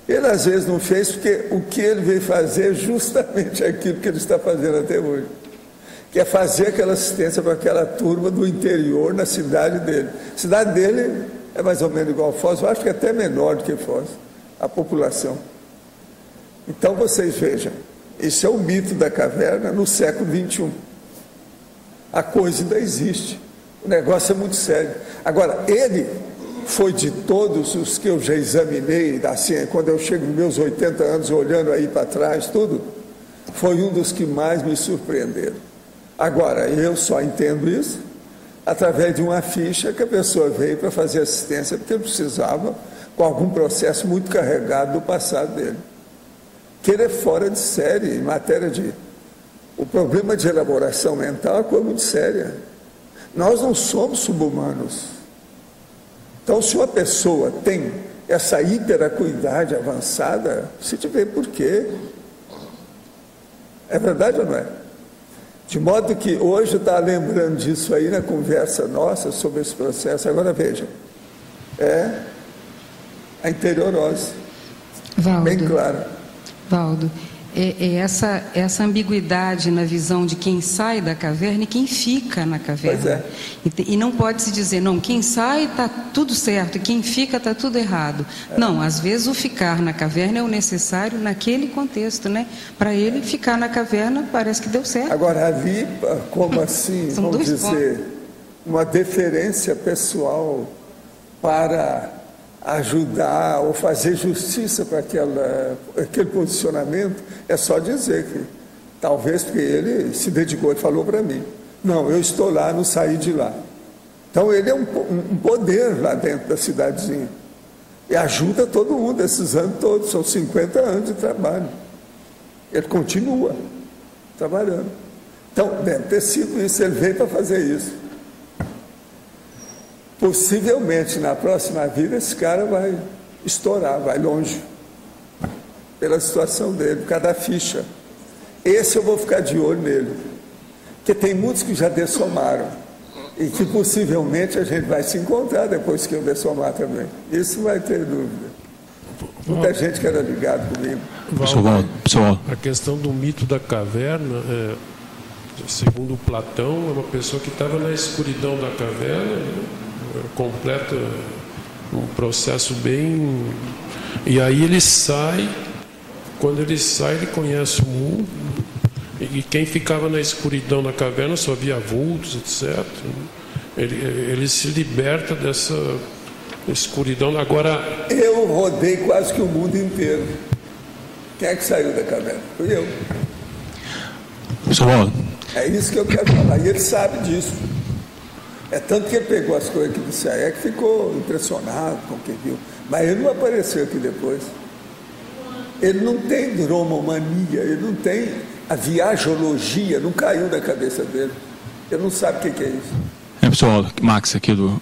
ele às vezes não fez porque o que ele veio fazer é justamente aquilo que ele está fazendo até hoje. Que é fazer aquela assistência para aquela turma do interior na cidade dele. A cidade dele é mais ou menos igual a Foz, eu acho que é até menor do que Foz, a população. Então vocês vejam, esse é o mito da caverna no século XXI. A coisa ainda existe. O negócio é muito sério. Agora, ele foi de todos os que eu já examinei, assim, quando eu chego nos meus 80 anos, olhando aí para trás, tudo, foi um dos que mais me surpreenderam. Agora, eu só entendo isso através de uma ficha que a pessoa veio para fazer assistência, porque eu precisava, com algum processo muito carregado do passado dele. Que ele é fora de série, em matéria de... O problema de elaboração mental é uma coisa muito séria. Nós não somos subhumanos. Então, se uma pessoa tem essa hiperacuidade avançada, se tiver por quê. É verdade ou não é? De modo que hoje está lembrando disso aí na conversa nossa sobre esse processo. Agora veja, é a interiorose, Valdo, bem clara. Valdo, essa ambiguidade na visão de quem sai da caverna e quem fica na caverna. Pois é. E não pode se dizer, não, quem sai está tudo certo e quem fica está tudo errado. Não, às vezes o ficar na caverna é o necessário naquele contexto, né? Para ele ficar na caverna parece que deu certo. Agora, ali, como assim, vamos dizer, uma deferência pessoal para ajudar ou fazer justiça para aquele posicionamento, é só dizer que talvez porque ele se dedicou, ele falou para mim, não, eu estou lá, não saí de lá. Então ele é um poder lá dentro da cidadezinha e ajuda todo mundo esses anos todos, são 50 anos de trabalho, ele continua trabalhando. Então deve ter sido isso, ele veio para fazer isso. Possivelmente, na próxima vida, esse cara vai estourar, vai longe, pela situação dele, por causa da ficha. Esse eu vou ficar de olho nele, porque tem muitos que já dessomaram, e que possivelmente a gente vai se encontrar depois que eu dessomar também. Isso vai ter dúvida. Muita gente que era ligado comigo. A questão do mito da caverna, segundo Platão, é uma pessoa que estava na escuridão da caverna, né? Completa um processo bem... E aí ele sai, quando ele sai, ele conhece o mundo, e quem ficava na escuridão da caverna só via vultos, etc. Ele se liberta dessa escuridão. Agora... Eu rodei quase que o mundo inteiro. Quem é que saiu da caverna? Fui eu. É isso que eu quero falar. E ele sabe disso. É tanto que ele pegou as coisas aqui do CAE que ficou impressionado com o que viu. Mas ele não apareceu aqui depois. Ele não tem dromomania, ele não tem a viajologia, não caiu da cabeça dele. Ele não sabe o que é isso. Pessoal, Max aqui do...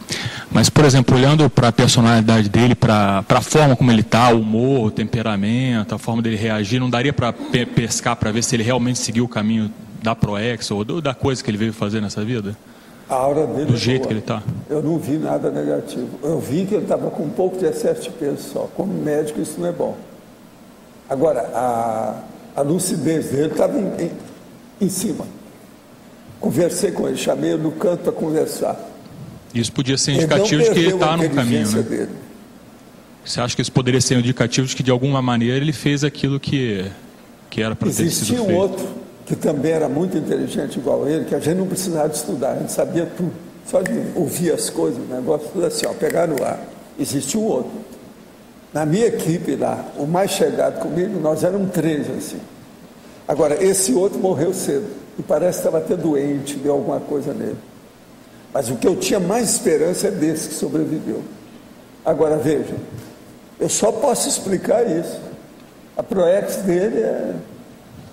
Mas, por exemplo, olhando para a personalidade dele, para a forma como ele está, o humor, o temperamento, a forma dele reagir, não daria para pescar para ver se ele realmente seguiu o caminho da Proex ou da coisa que ele veio fazer nessa vida? A aura dele do jeito que ele está. Eu não vi nada negativo. Eu vi que ele estava com um pouco de excesso de peso só. Como médico, isso não é bom. Agora, a lucidez dele estava em cima. Conversei com ele, chamei ele no canto para conversar. Isso podia ser indicativo de que ele está no caminho, né? Dele. Você acha que isso poderia ser indicativo de que, de alguma maneira, ele fez aquilo que era para ter sido feito? Existia um outro que também era muito inteligente igual ele, que a gente não precisava de estudar, a gente sabia tudo. Só de ouvir as coisas, o negócio tudo assim, ó, pegar no ar. Existia um outro. Na minha equipe lá, o mais chegado comigo, nós éramos 3 assim. Agora, esse outro morreu cedo. E parece que estava até doente, deu alguma coisa nele. Mas o que eu tinha mais esperança é desse que sobreviveu. Agora, veja, eu só posso explicar isso. A Proex dele é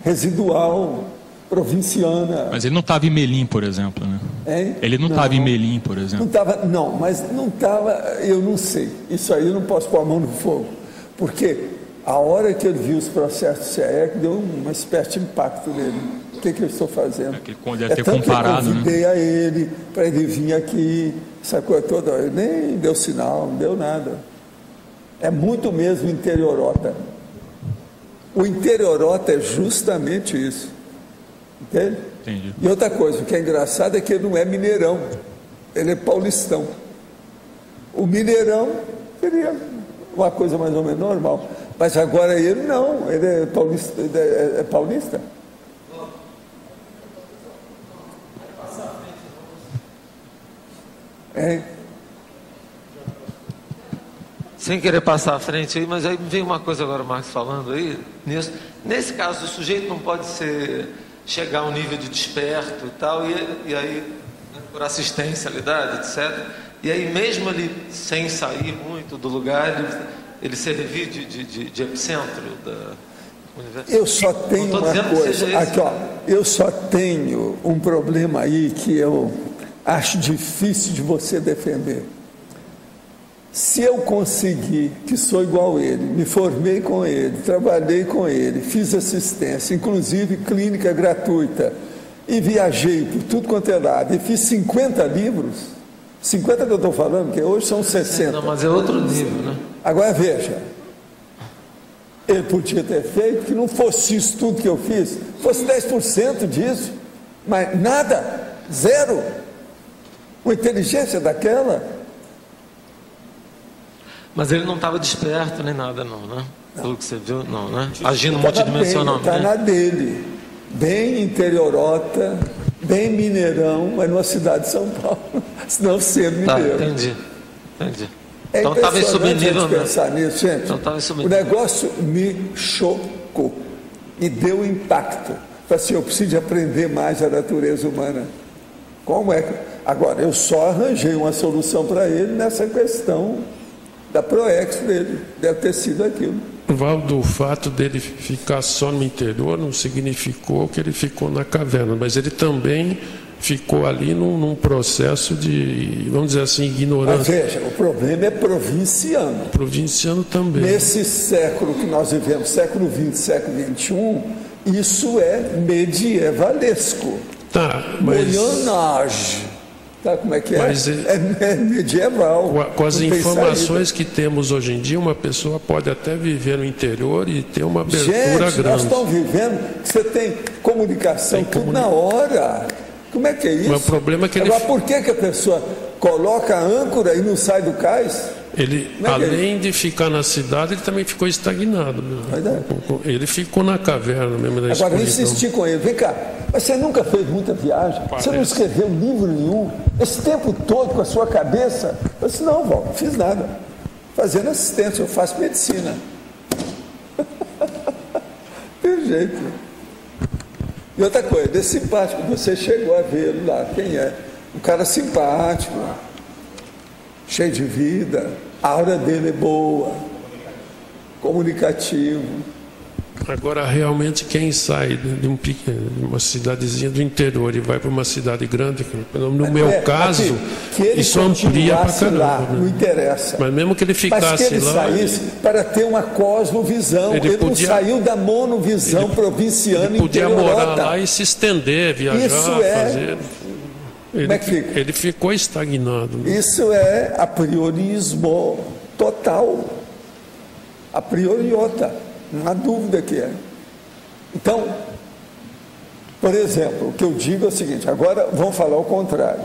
residual, provinciana. Mas ele não estava em Melim, por exemplo, né? Hein? Ele não estava em Melim, por exemplo. Não estava, não, mas não estava, eu não sei. Isso aí eu não posso pôr a mão no fogo. Porque a hora que ele viu os processos do CAEC, deu uma espécie de impacto nele. O que eu estou fazendo? Deve ter comparado, eu convidei a ele para ele vir aqui, essa coisa toda. Ele nem deu sinal, não deu nada. É muito mesmo interiorota. O interiorota é justamente isso. Entende? Entendi. E outra coisa, o que é engraçado é que ele não é mineirão, ele é paulistão. O mineirão seria uma coisa mais ou menos normal. Mas agora ele não, ele é paulista. É paulista. É. Sem querer passar à frente aí, mas aí vem uma coisa agora, o Marcos falando aí, nesse caso o sujeito não pode chegar a um nível de desperto e tal, e aí, por assistencialidade, etc. E aí mesmo ele, sem sair muito do lugar, ele servir de epicentro da universidade. Eu só tenho uma coisa, aqui ó, eu só tenho um problema aí que eu acho difícil de você defender. Se eu conseguir, que sou igual a ele, me formei com ele, trabalhei com ele, fiz assistência, inclusive clínica gratuita, e viajei por tudo quanto é lado, e fiz 50 livros, 50 que eu estou falando, que hoje são 60. Não, mas é outro nível, né? Agora veja, ele podia ter feito que não fosse isso tudo que eu fiz, fosse 10% disso, mas nada, zero. Uma inteligência daquela. Mas ele não estava desperto nem nada, não, né? Pelo que você viu, não, né? Agindo multidimensionalmente. Está na dele. Bem interiorota, bem mineirão, mas numa cidade de São Paulo. Senão ser mineiro. Tá, entendi. É então estava em subnível, né? Pensar nisso, gente. Então, tava em subnível. O negócio me chocou. E deu impacto. Falei assim, eu preciso de aprender mais a natureza humana. Como é que... Agora, eu só arranjei uma solução para ele nessa questão da Proex dele. Deve ter sido aquilo. Valdo, o fato dele ficar só no interior não significou que ele ficou na caverna, mas ele também ficou ali num processo de, vamos dizer assim, ignorância. Mas veja, o problema é provinciano. Provinciano também. Nesse século que nós vivemos, século XX, século XXI, isso é medievalesco. Tá, mas... Moyenage. Sabe como é que é? Mas é medieval. Com as informações que temos hoje em dia, uma pessoa pode até viver no interior e ter uma abertura grande. Nós estamos vivendo, você tem comunicação tudo na hora. Como é que é isso? Mas o problema é que agora, por que a pessoa coloca a âncora e não sai do cais? Ele, além de ficar na cidade, ele também ficou estagnado. Ele ficou na caverna mesmo da escuridão. Agora, eu insisti com ele, vem cá, mas você nunca fez muita viagem? Você não escreveu livro nenhum? Esse tempo todo com a sua cabeça? Eu disse, não, Val, não fiz nada. Fazendo assistência, eu faço medicina. Tem jeito. E outra coisa, esse simpático, você chegou a ver lá, quem é? Um cara simpático, cheio de vida, a aura dele é boa, comunicativo. Agora, realmente, quem sai de uma cidadezinha do interior e vai para uma cidade grande, no meu caso, que ele isso amplia para caramba. Lá, não interessa. Mas mesmo que ele ficasse lá... Mas que ele saísse para ter uma cosmovisão. Ele não saiu da monovisão provinciana. Ele podia morar lá e se estender, viajar, fazer... Como é que fica? Ele ficou estagnado. Isso é a priorismo total. A prioriota. Não há dúvida que é. Então, por exemplo, o que eu digo é o seguinte, agora vamos falar o contrário.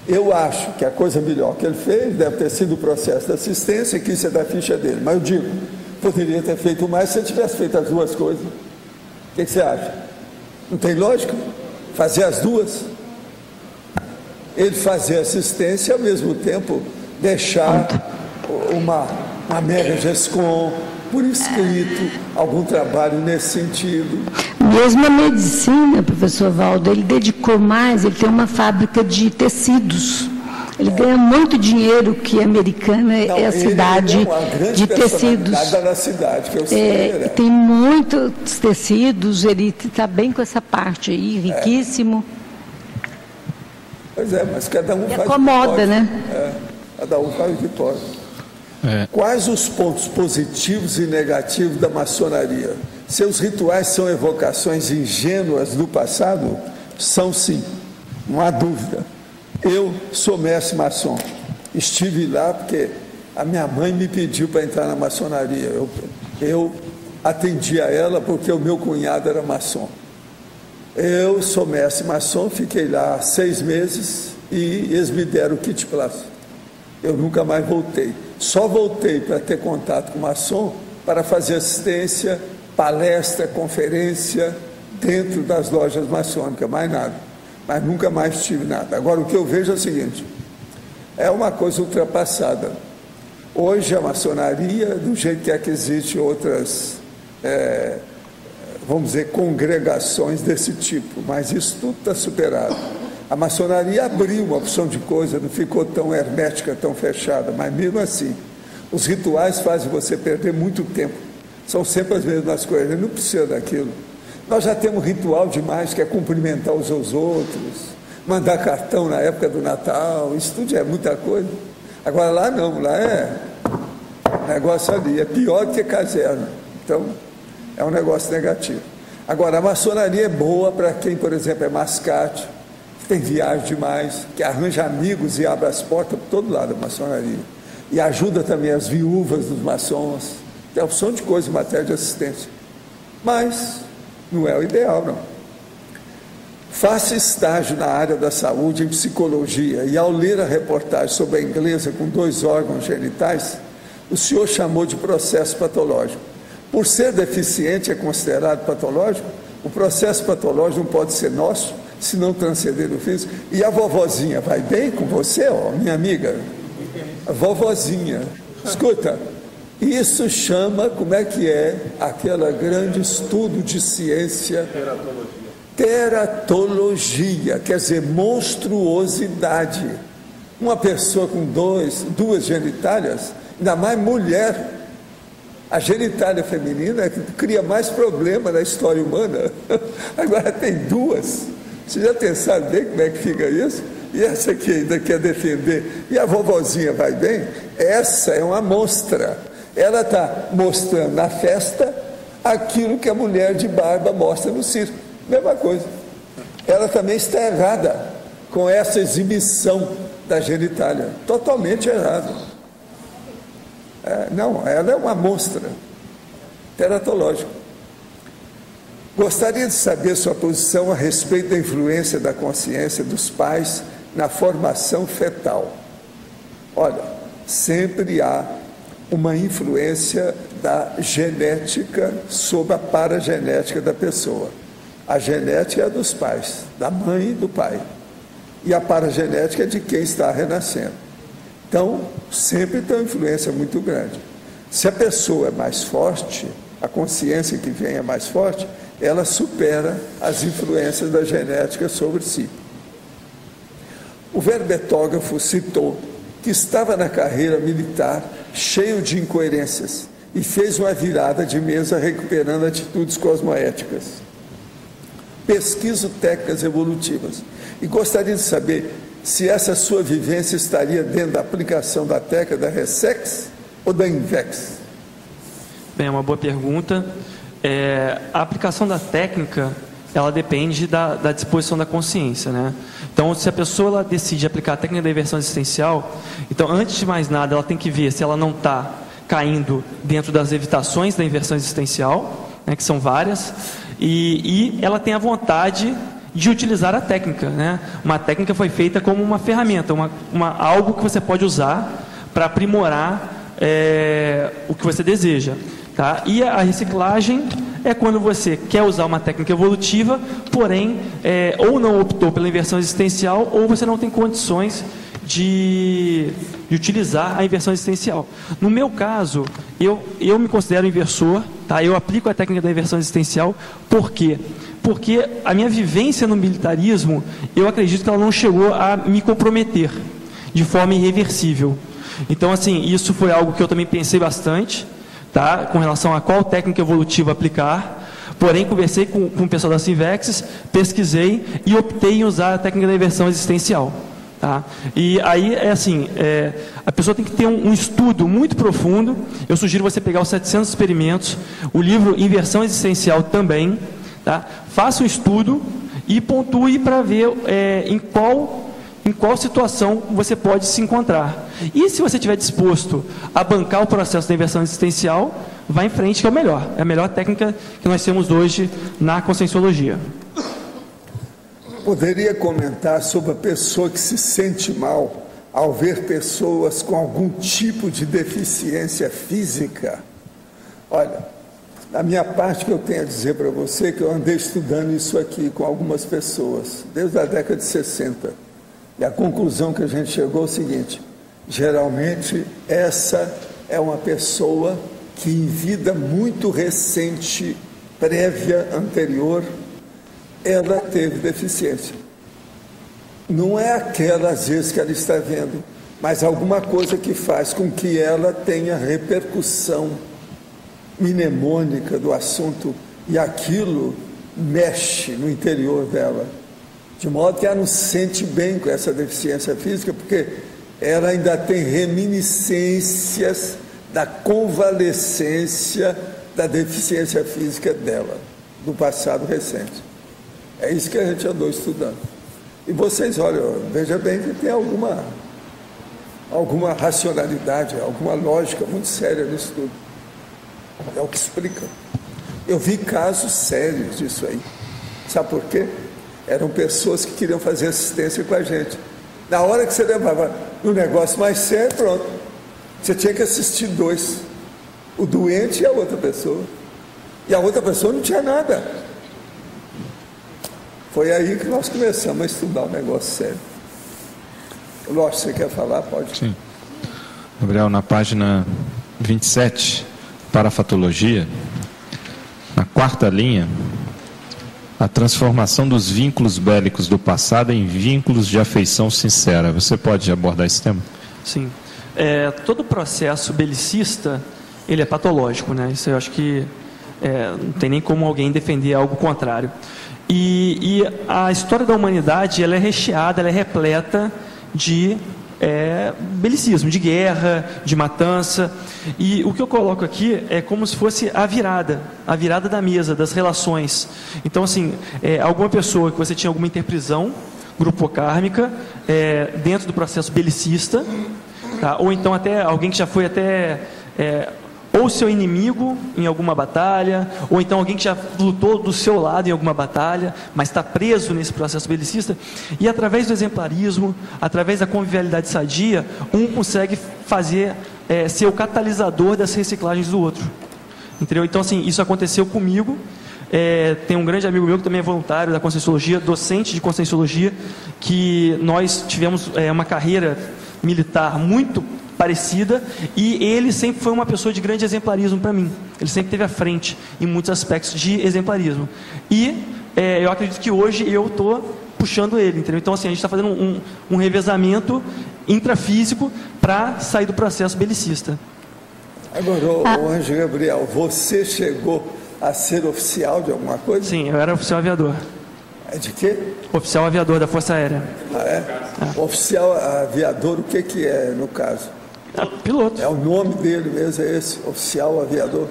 Eu acho que a coisa melhor que ele fez deve ter sido o processo de assistência, que isso é da ficha dele. Mas eu digo, poderia ter feito mais se ele tivesse feito as duas coisas. O que você acha? Não tem lógica? Fazer as duas? Ele fazer assistência e, ao mesmo tempo, deixar uma mega GESCOM, por escrito, algum trabalho nesse sentido. Mesmo a medicina, professor Valdo, ele dedicou mais, ele tem uma fábrica de tecidos. Ele ganha muito dinheiro, que a Americana é a cidade de tecidos. Da cidade, que eu sei, tem muitos tecidos, ele está bem com essa parte aí, riquíssimo. Pois é, mas cada um faz acomoda, o que pode. Né? Cada um faz o que pode. Quais os pontos positivos e negativos da maçonaria? Seus rituais são evocações ingênuas do passado? São sim, não há dúvida. Eu sou mestre maçom. Estive lá porque a minha mãe me pediu para entrar na maçonaria. Eu atendi a ela porque o meu cunhado era maçom. Eu sou mestre maçom, fiquei lá 6 meses e eles me deram o kit plástico. Eu nunca mais voltei. Só voltei para ter contato com o maçom para fazer assistência, palestra, conferência dentro das lojas maçônicas, mais nada. Mas nunca mais tive nada. Agora, o que eu vejo é o seguinte, é uma coisa ultrapassada. Hoje a maçonaria, do jeito que é que existe outras, vamos dizer, congregações desse tipo, mas isso tudo está superado. A maçonaria abriu uma opção de coisa, não ficou tão hermética, tão fechada, mas mesmo assim, os rituais fazem você perder muito tempo. São sempre as mesmas coisas, ele não precisa daquilo. Nós já temos ritual demais, que é cumprimentar uns aos outros, mandar cartão na época do Natal, isso tudo já é muita coisa. Agora lá não, lá é negócio ali, é pior do que caserna. Então, é um negócio negativo. Agora, a maçonaria é boa para quem, por exemplo, é mascate, tem viagem demais, que arranja amigos e abre as portas por todo lado da maçonaria. E ajuda também as viúvas dos maçons. Tem opção de coisa em matéria de assistência. Mas não é o ideal, não. Faça estágio na área da saúde em psicologia e ao ler a reportagem sobre a inglesa com 2 órgãos genitais, o senhor chamou de processo patológico. Por ser deficiente é considerado patológico? O processo patológico não pode ser nosso, se não transcender o físico. E a vovozinha vai bem com você, ó, minha amiga? A vovozinha. Escuta, isso chama, como é que é, aquele grande estudo de ciência? Teratologia, quer dizer, monstruosidade. Uma pessoa com 2 genitálias, ainda mais mulher, a genitália feminina é que cria mais problema na história humana. Agora tem 2. Você já pensaram bem como é que fica isso? E essa aqui ainda quer defender. E a vovozinha vai bem? Essa é uma monstra. Ela está mostrando na festa aquilo que a mulher de barba mostra no circo. Mesma coisa. Ela também está errada. com essa exibição da genitália. Totalmente errado. Não, ela é uma monstra teratológica. Gostaria de saber sua posição a respeito da influência da consciência dos pais na formação fetal. Olha, sempre há uma influência da genética sobre a paragenética da pessoa. A genética é dos pais, da mãe e do pai. E a paragenética é de quem está renascendo. Então, sempre tem uma influência muito grande. Se a pessoa é mais forte, a consciência que vem é mais forte, ela supera as influências da genética sobre si. O verbetógrafo citou que estava na carreira militar cheio de incoerências e fez uma virada de mesa recuperando atitudes cosmoéticas. Pesquiso técnicas evolutivas e gostaria de saber se essa sua vivência estaria dentro da aplicação da técnica da Ressex ou da Invex. Bem, é uma boa pergunta. A aplicação da técnica, ela depende da disposição da consciência, né? Então, se a pessoa ela decide aplicar a técnica da inversão existencial, então, antes de mais nada, ela tem que ver se ela não está caindo dentro das evitações da inversão existencial, né, que são várias, e ela tem a vontade de utilizar a técnica, né? Uma técnica foi feita como uma ferramenta, algo que você pode usar para aprimorar o que você deseja. Tá? E a reciclagem é quando você quer usar uma técnica evolutiva, porém, ou não optou pela inversão existencial, ou você não tem condições de utilizar a inversão existencial. No meu caso, eu me considero inversor, tá? Eu aplico a técnica da inversão existencial. Por quê? Porque a minha vivência no militarismo, eu acredito que ela não chegou a me comprometer de forma irreversível. Então, assim, isso foi algo que eu também pensei bastante, tá? Com relação a qual técnica evolutiva aplicar. Porém, conversei com o pessoal da Sinvex, pesquisei e optei em usar a técnica da inversão existencial. Tá? E aí, a pessoa tem que ter um estudo muito profundo. Eu sugiro você pegar os 700 experimentos, o livro Inversão Existencial também. Tá? Faça um estudo e pontue para ver em qual situação você pode se encontrar. E se você estiver disposto a bancar o processo da inversão existencial, vá em frente, que é o melhor. É a melhor técnica que nós temos hoje na conscienciologia. Poderia comentar sobre a pessoa que se sente mal ao ver pessoas com algum tipo de deficiência física? Olha, da minha parte, que eu tenho a dizer para você que eu andei estudando isso aqui com algumas pessoas, desde a década de 60. E a conclusão que a gente chegou é o seguinte: geralmente essa é uma pessoa que em vida muito recente, prévia, anterior, ela teve deficiência. Não é aquela, às vezes, que ela está vendo, mas alguma coisa que faz com que ela tenha repercussão mnemônica do assunto, e aquilo mexe no interior dela, de modo que ela não se sente bem com essa deficiência física, porque ela ainda tem reminiscências da convalescência da deficiência física dela, do passado recente. É isso que a gente andou estudando. E vocês, olha, veja bem que tem alguma racionalidade, alguma lógica muito séria nisso tudo. É o que explica. Eu vi casos sérios disso aí. Sabe por quê? Eram pessoas que queriam fazer assistência com a gente. Na hora que você levava no negócio mais sério, pronto. Você tinha que assistir dois. O doente e a outra pessoa. E a outra pessoa não tinha nada. Foi aí que nós começamos a estudar um negócio sério. Lógico, você quer falar? Pode. Sim. Gabriel, na página 27, parafatologia, na quarta linha, a transformação dos vínculos bélicos do passado em vínculos de afeição sincera. Você pode abordar esse tema? Sim. Todo processo belicista, ele é patológico, né? Isso eu acho que não tem nem como alguém defender algo contrário. E a história da humanidade, ela é recheada, ela é repleta de belicismo, de guerra, de matança. E o que eu coloco aqui é como se fosse a virada da mesa, das relações. Então, assim, alguma pessoa que você tinha alguma interprisão grupocármica, dentro do processo belicista, tá? Ou então até alguém que já foi até ou seu inimigo em alguma batalha, ou então alguém que já lutou do seu lado em alguma batalha, mas está preso nesse processo belicista, e através do exemplarismo, através da convivialidade sadia, um consegue fazer, ser o catalisador das reciclagens do outro. Entendeu? Então, assim, isso aconteceu comigo. Tem um grande amigo meu que também é voluntário da Conscienciologia, docente de Conscienciologia, que nós tivemos uma carreira militar muito parecida, e ele sempre foi uma pessoa de grande exemplarismo para mim. Ele sempre esteve à frente em muitos aspectos de exemplarismo. E eu acredito que hoje eu estou puxando ele, entendeu? Então, assim, a gente está fazendo um revezamento intrafísico para sair do processo belicista. Agora, o Anjo Gabriel, você chegou a ser oficial de alguma coisa? Sim, eu era oficial aviador. De quê? Oficial aviador da Força Aérea. Oficial aviador, o que é no caso? Piloto. O nome dele mesmo, é esse? Oficial aviador?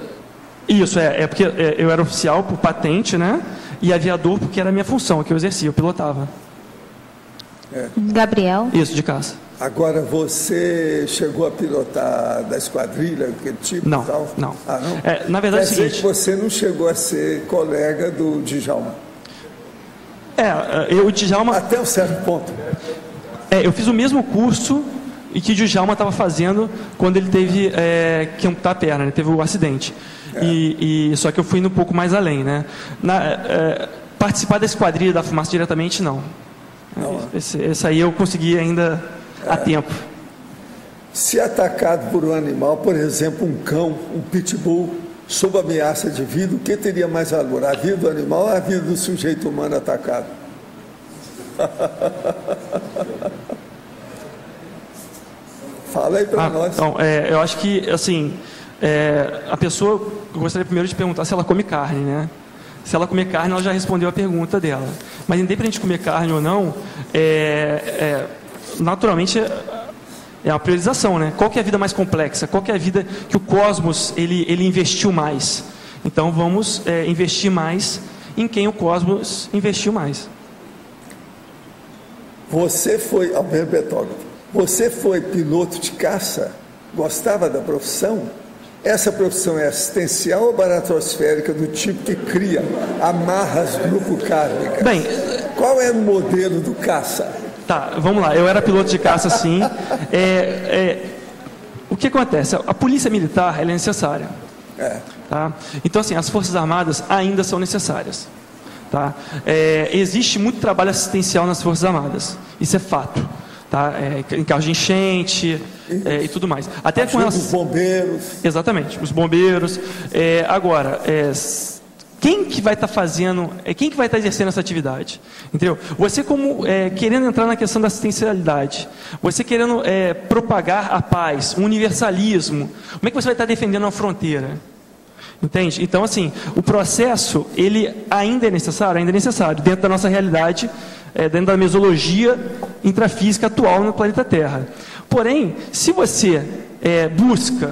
Isso, porque eu era oficial por patente, né? E aviador porque era a minha função, que eu exercia, eu pilotava. Gabriel? Isso, de caça. Agora, você chegou a pilotar da esquadrilha, aquele tipo? Não, tal? não. Não? Na verdade é o seguinte... que você não chegou a ser colega do Djalma? O Djalma... Até um certo ponto. Eu fiz o mesmo curso e que o Djalma estava fazendo quando ele teve que amputar a perna, né? Teve o acidente. Só que eu fui indo um pouco mais além, né? Participar da esquadrilha da fumaça diretamente, não. Esse aí eu consegui ainda a tempo. Se atacado por um animal, por exemplo, um cão, um pitbull, sob ameaça de vida, o que teria mais valor? A vida do animal ou a vida do sujeito humano atacado? Fala aí para nós. Então, eu acho que, assim, a pessoa, eu gostaria primeiro de perguntar se ela come carne, né? Se ela comer carne, ela já respondeu a pergunta dela. Mas independente de comer carne ou não, naturalmente é uma priorização, né? Qual que é a vida mais complexa? Qual que é a vida que o cosmos ele investiu mais? Então vamos investir mais em quem o cosmos investiu mais. Você foi, Alberto Betógrafo, você foi piloto de caça? Gostava da profissão? Essa profissão é assistencial ou baratosférica, do tipo que cria amarras grupocármicas? Bem, qual é o modelo do caça? Tá, vamos lá. Eu era piloto de caça, sim. O que acontece? A polícia militar ela é necessária. Tá? Então, assim, as Forças Armadas ainda são necessárias. Tá? Existe muito trabalho assistencial nas Forças Armadas. Isso é fato. Tá? Em carros de enchente e tudo mais. Até com os bombeiros. Exatamente, os bombeiros. Agora, quem que vai estar fazendo, quem que vai estar exercendo essa atividade? Entendeu? Você como querendo entrar na questão da assistencialidade, você querendo propagar a paz, o universalismo, como é que você vai estar defendendo a fronteira? Entende? Então, assim, o processo, ele ainda é necessário, dentro da nossa realidade, dentro da mesologia intrafísica atual no planeta Terra. Porém, se você busca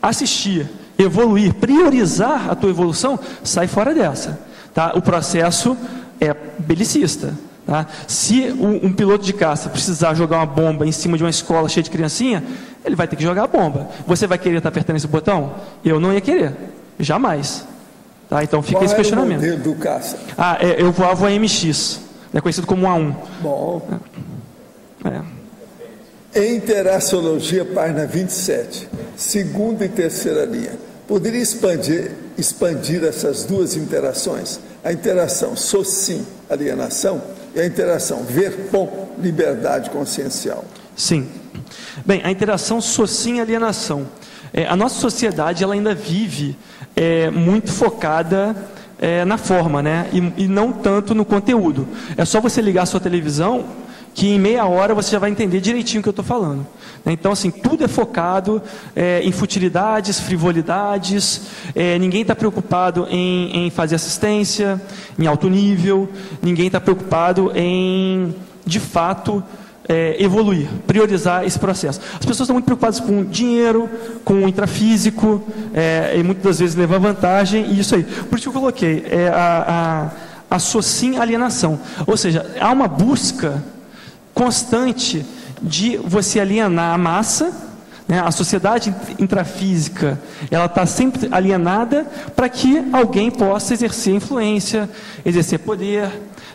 assistir, evoluir, priorizar a tua evolução, sai fora dessa. Tá? O processo é belicista. Tá? Se um piloto de caça precisar jogar uma bomba em cima de uma escola cheia de criancinha, ele vai ter que jogar a bomba. Você vai querer estar apertando esse botão? Eu não ia querer, jamais. Tá? Então fica esse questionamento. Qual é o modelo do caça? Eu voava a MX, conhecido como A1. Bom. Em Interaciologia, página 27, segunda e terceira linha, poderia expandir essas duas interações? A interação SOCIM, alienação, e a interação VERPOM, liberdade consciencial. Sim. Bem, a interação SOCIM, alienação. A nossa sociedade ela ainda vive muito focada na forma, né? E não tanto no conteúdo. É só você ligar a sua televisão que em meia hora você já vai entender direitinho o que eu estou falando. Então, assim, tudo é focado em futilidades, frivolidades, ninguém está preocupado em fazer assistência, em alto nível, ninguém está preocupado em, de fato, evoluir, priorizar esse processo. As pessoas estão muito preocupadas com dinheiro, com o intrafísico, e muitas das vezes levar vantagem, e isso aí. Por isso que eu coloquei, associa alienação. Ou seja, há uma busca constante de você alienar a massa, né? A sociedade intrafísica, ela está sempre alienada para que alguém possa exercer influência, exercer poder,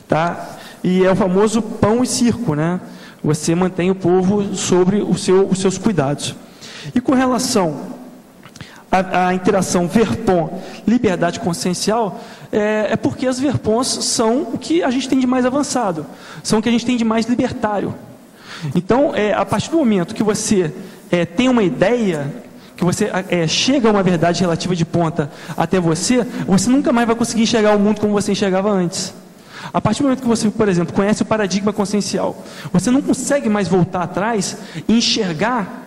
tá? E é o famoso pão e circo, né? Você mantém o povo sobre os seus cuidados. E com relação à interação Verpon, liberdade consciencial, é porque as Verpons são o que a gente tem de mais avançado, são o que a gente tem de mais libertário. Então, a partir do momento que você tem uma ideia, que você chega a uma verdade relativa de ponta até você nunca mais vai conseguir enxergar o mundo como você enxergava antes. A partir do momento que você, por exemplo, conhece o paradigma consciencial, você não consegue mais voltar atrás e enxergar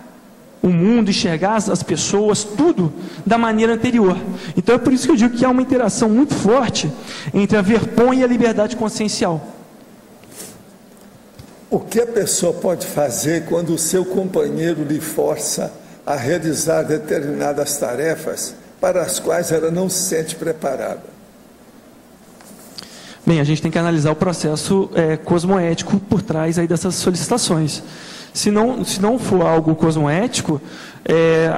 o mundo, enxergar as pessoas, tudo da maneira anterior. Então é por isso que eu digo que há uma interação muito forte entre a Verpon e a liberdade consciencial. O que a pessoa pode fazer quando o seu companheiro lhe força a realizar determinadas tarefas para as quais ela não se sente preparada? Bem, a gente tem que analisar o processo cosmoético por trás aí dessas solicitações. Se não for algo cosmoético,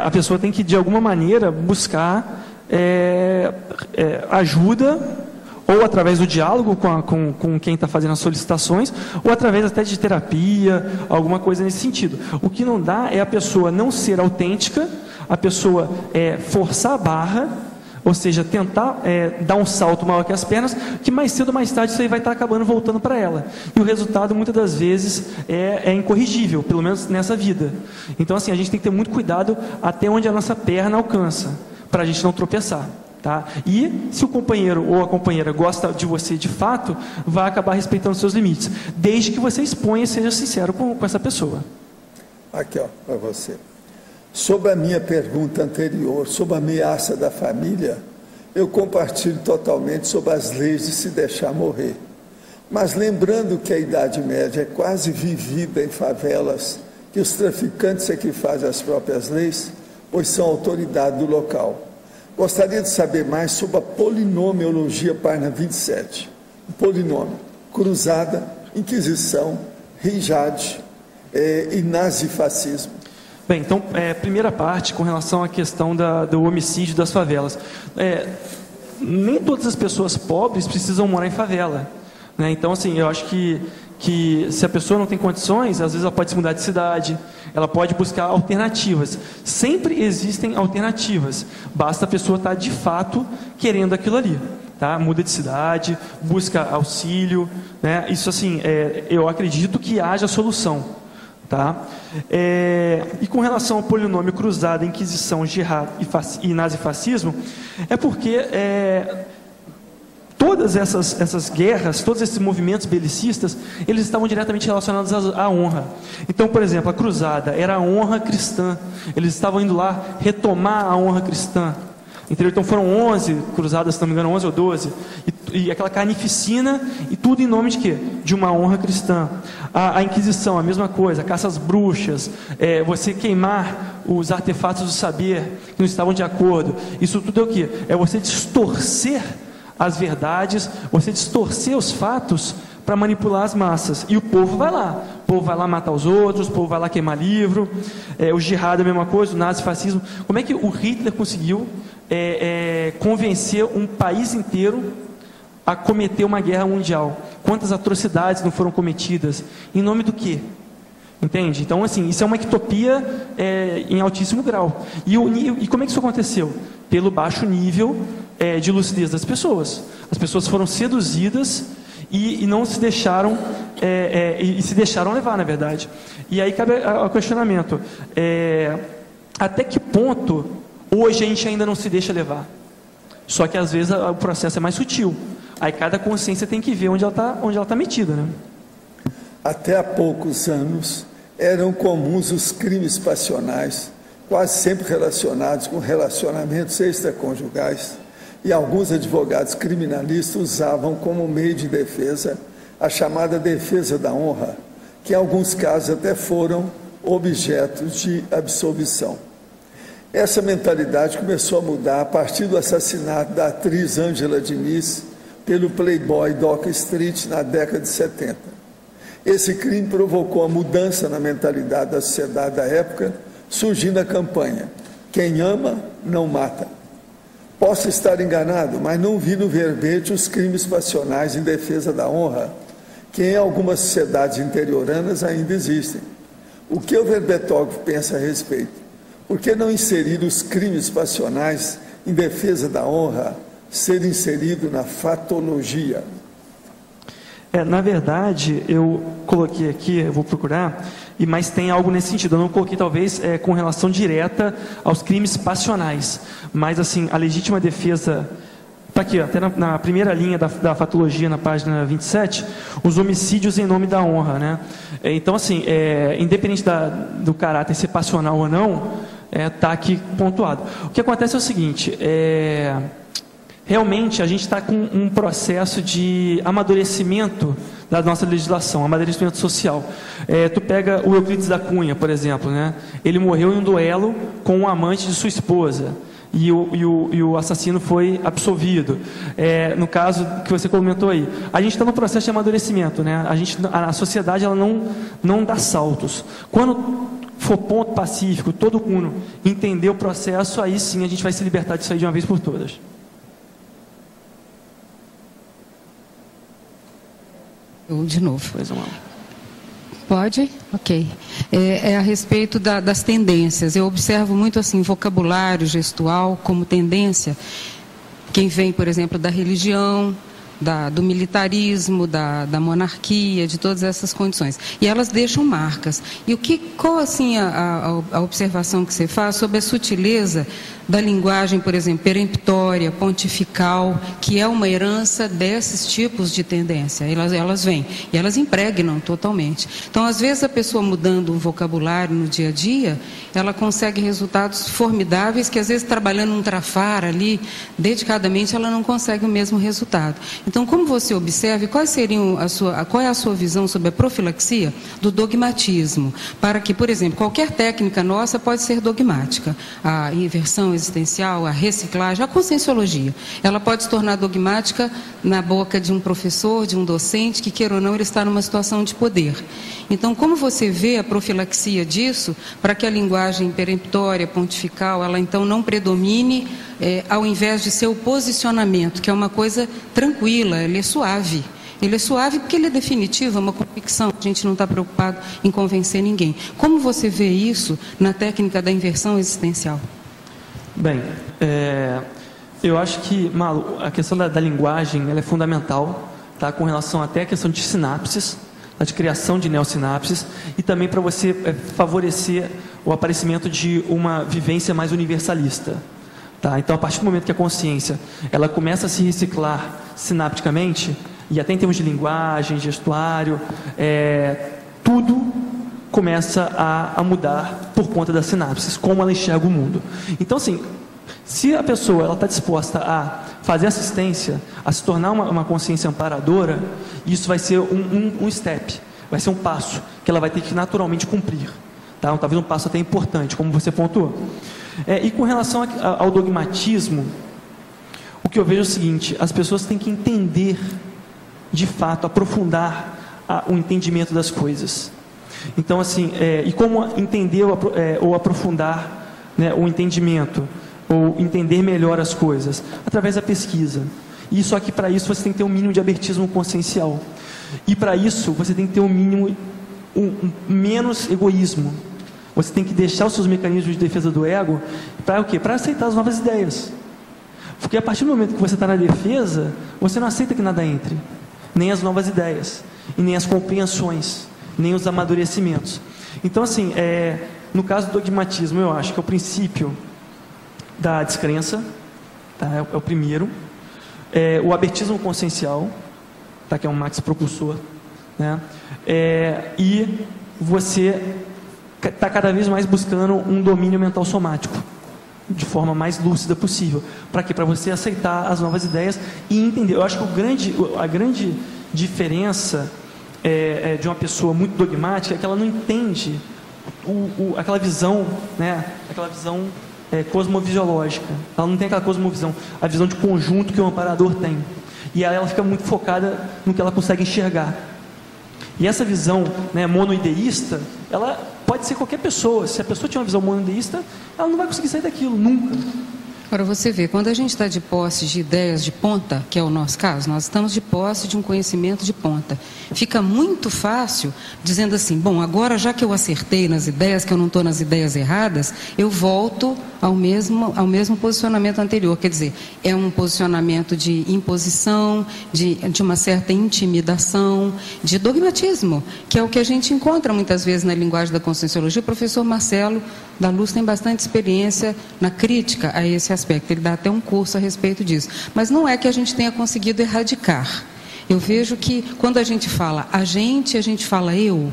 a pessoa tem que, de alguma maneira, buscar ajuda, ou através do diálogo com quem está fazendo as solicitações, ou através até de terapia, alguma coisa nesse sentido. O que não dá é a pessoa não ser autêntica, a pessoa forçar a barra, ou seja, tentar dar um salto maior que as pernas, que mais cedo ou mais tarde isso aí vai estar acabando voltando para ela. E o resultado, muitas das vezes, é incorrigível, pelo menos nessa vida. Então, assim, a gente tem que ter muito cuidado até onde a nossa perna alcança, para a gente não tropeçar. Tá? E se o companheiro ou a companheira gosta de você de fato, vai acabar respeitando seus limites, desde que você exponha e seja sincero com essa pessoa. Aqui, ó, para você. Sobre a minha pergunta anterior, sobre a ameaça da família, eu compartilho totalmente sobre as leis de se deixar morrer. Mas lembrando que a Idade Média é quase vivida em favelas, que os traficantes é que fazem as próprias leis, pois são autoridade do local. Gostaria de saber mais sobre a polinomiologia, página 27. O polinômio, cruzada, inquisição, rijade e nazifascismo. Bem, então, primeira parte, com relação à questão do homicídio das favelas. Nem todas as pessoas pobres precisam morar em favela, né? Então, assim, eu acho que se a pessoa não tem condições, às vezes ela pode se mudar de cidade, ela pode buscar alternativas. Sempre existem alternativas, basta a pessoa estar de fato querendo aquilo ali. Tá? Muda de cidade, busca auxílio, né? Isso, assim, eu acredito que haja solução. Tá? E com relação ao polinômio cruzado, Inquisição, Jihad e nazifascismo, é porque todas essas guerras, todos esses movimentos belicistas, eles estavam diretamente relacionados à honra. Então, por exemplo, a cruzada era a honra cristã, eles estavam indo lá retomar a honra cristã. Entendeu? Então foram 11 cruzadas, se não me engano, 11 ou 12, e aquela carnificina, e tudo em nome de quê? De uma honra cristã. A Inquisição, a mesma coisa, a caça às bruxas, você queimar os artefatos do saber que não estavam de acordo. Isso tudo é o quê? É você distorcer as verdades, você distorcer os fatos para manipular as massas. E o povo vai lá. O povo vai lá matar os outros, o povo vai lá queimar livro. O jihad é a mesma coisa, o nazifascismo. Como é que o Hitler conseguiu convencer um país inteiro a cometer uma guerra mundial? Quantas atrocidades não foram cometidas? Em nome do quê? Entende? Então, assim, isso é uma ectopia em altíssimo grau. E como é que isso aconteceu? Pelo baixo nível de lucidez das pessoas. As pessoas foram seduzidas e não se deixaram e se deixaram levar, na verdade. E aí cabe o questionamento: até que ponto hoje a gente ainda não se deixa levar? Só que às vezes o processo é mais sutil. Aí cada consciência tem que ver onde ela tá metida, né? Até há poucos anos eram comuns os crimes passionais, quase sempre relacionados com relacionamentos extraconjugais, e alguns advogados criminalistas usavam como meio de defesa a chamada defesa da honra, que em alguns casos até foram objetos de absolvição. Essa mentalidade começou a mudar a partir do assassinato da atriz Ângela Diniz pelo playboy Doc Street na década de 70. Esse crime provocou a mudança na mentalidade da sociedade da época, surgindo a campanha: quem ama, não mata. Posso estar enganado, mas não vi no verbete os crimes passionais em defesa da honra, que em algumas sociedades interioranas ainda existem. O que o verbetógrafo pensa a respeito? Por que não inserir os crimes passionais em defesa da honra, ser inserido na fatologia? Na verdade, eu coloquei aqui, eu vou procurar, mas tem algo nesse sentido. Eu não coloquei, talvez, com relação direta aos crimes passionais, mas, assim, a legítima defesa... Está aqui, até na primeira linha da fatologia, na página 27, os homicídios em nome da honra, né? Então, assim, independente do caráter ser passional ou não, está aqui pontuado. O que acontece é o seguinte, realmente a gente está com um processo de amadurecimento da nossa legislação, amadurecimento social. Tu pega o Euclides da Cunha, por exemplo, né? Ele morreu em um duelo com um amante de sua esposa. E o assassino foi absolvido. No caso que você comentou aí, a gente está no processo de amadurecimento, né? A sociedade ela não dá saltos. Quando for ponto pacífico, todo mundo entender o processo, aí sim a gente vai se libertar disso aí de uma vez por todas. De novo. Pode? Ok. É a respeito das tendências. Eu observo muito assim, vocabulário gestual como tendência. Quem vem, por exemplo, da religião, do militarismo, da monarquia, de todas essas condições. E elas deixam marcas. E qual assim a observação que você faz sobre a sutileza da linguagem, por exemplo, peremptória, pontifical, que é uma herança desses tipos de tendência. Elas vêm e elas impregnam totalmente. Então, às vezes, a pessoa mudando um vocabulário no dia a dia, ela consegue resultados formidáveis que, às vezes, trabalhando um trafar ali, dedicadamente, ela não consegue o mesmo resultado. Então, como você observa, qual é a sua visão sobre a profilaxia do dogmatismo? Para que, por exemplo, qualquer técnica nossa pode ser dogmática. A inversão existencial, a reciclagem, a conscienciologia. Ela pode se tornar dogmática na boca de um professor, de um docente, que queira ou não, ele está numa situação de poder. Então, como você vê a profilaxia disso, para que a linguagem peremptória, pontifical, ela então não predomine, ao invés de ser o posicionamento, que é uma coisa tranquila, ele é suave. Ele é suave porque ele é definitivo, é uma convicção, a gente não está preocupado em convencer ninguém. Como você vê isso na técnica da inversão existencial? Bem, eu acho que, Malu, a questão da linguagem ela é fundamental, tá? Com relação até à questão de sinapses, de criação de neossinapses, e também para você favorecer o aparecimento de uma vivência mais universalista. Tá? Então, a partir do momento que a consciência ela começa a se reciclar sinapticamente, e até em termos de linguagem, gestuário, tudo começa a mudar por conta das sinapses, como ela enxerga o mundo. Então, assim, se a pessoa está disposta a fazer assistência, a se tornar uma consciência amparadora, isso vai ser um step, vai ser um passo que ela vai ter que naturalmente cumprir. Tá? Talvez um passo até importante, como você pontuou. E com relação ao dogmatismo, o que eu vejo é o seguinte: as pessoas têm que entender, de fato, aprofundar o entendimento das coisas. Então, assim, e como entender ou aprofundar, né, o entendimento, ou entender melhor as coisas? Através da pesquisa. E só que para isso você tem que ter um mínimo de abertismo consciencial. E para isso você tem que ter menos egoísmo. Você tem que deixar os seus mecanismos de defesa do ego para o quê? Para aceitar as novas ideias. Porque a partir do momento que você está na defesa, você não aceita que nada entre. Nem as novas ideias, e nem as compreensões, nem os amadurecimentos. Então, assim, no caso do dogmatismo, eu acho que é o princípio da descrença, tá? É o primeiro. O abertismo consciencial, tá? Que é um max propulsor, né? E você está cada vez mais buscando um domínio mental somático, de forma mais lúcida possível. Para quê? Para você aceitar as novas ideias e entender. Eu acho que a grande diferença de uma pessoa muito dogmática é que ela não entende aquela visão, né? Aquela visão cosmovisiológica. Ela não tem aquela cosmovisão, a visão de conjunto que o amparador tem. E aí ela fica muito focada no que ela consegue enxergar. E essa visão, né, monoideísta, ela pode ser qualquer pessoa. Se a pessoa tiver uma visão monoideísta, ela não vai conseguir sair daquilo, nunca. Agora você vê, quando a gente está de posse de ideias de ponta, que é o nosso caso, nós estamos de posse de um conhecimento de ponta. Fica muito fácil dizendo assim, bom, agora já que eu acertei nas ideias, que eu não estou nas ideias erradas, eu volto ao mesmo posicionamento anterior. Quer dizer, é um posicionamento de imposição, de uma certa intimidação, de dogmatismo, que é o que a gente encontra muitas vezes na linguagem da conscienciologia. O professor Marcelo da Luz tem bastante experiência na crítica a esse aspecto. Ele dá até um curso a respeito disso. Mas não é que a gente tenha conseguido erradicar. Eu vejo que quando a gente fala a gente fala eu,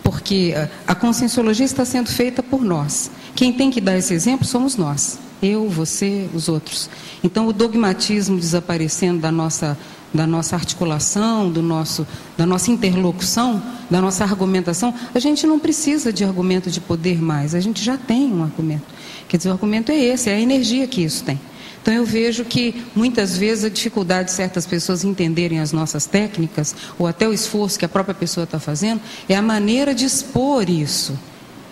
porque a conscienciologia está sendo feita por nós. Quem tem que dar esse exemplo somos nós. Eu, você, os outros. Então o dogmatismo desaparecendo da nossa articulação, da nossa interlocução, da nossa argumentação, a gente não precisa de argumento de poder mais, a gente já tem um argumento. Quer dizer, o argumento é esse, é a energia que isso tem. Então eu vejo que muitas vezes a dificuldade de certas pessoas entenderem as nossas técnicas, ou até o esforço que a própria pessoa está fazendo, é a maneira de expor isso,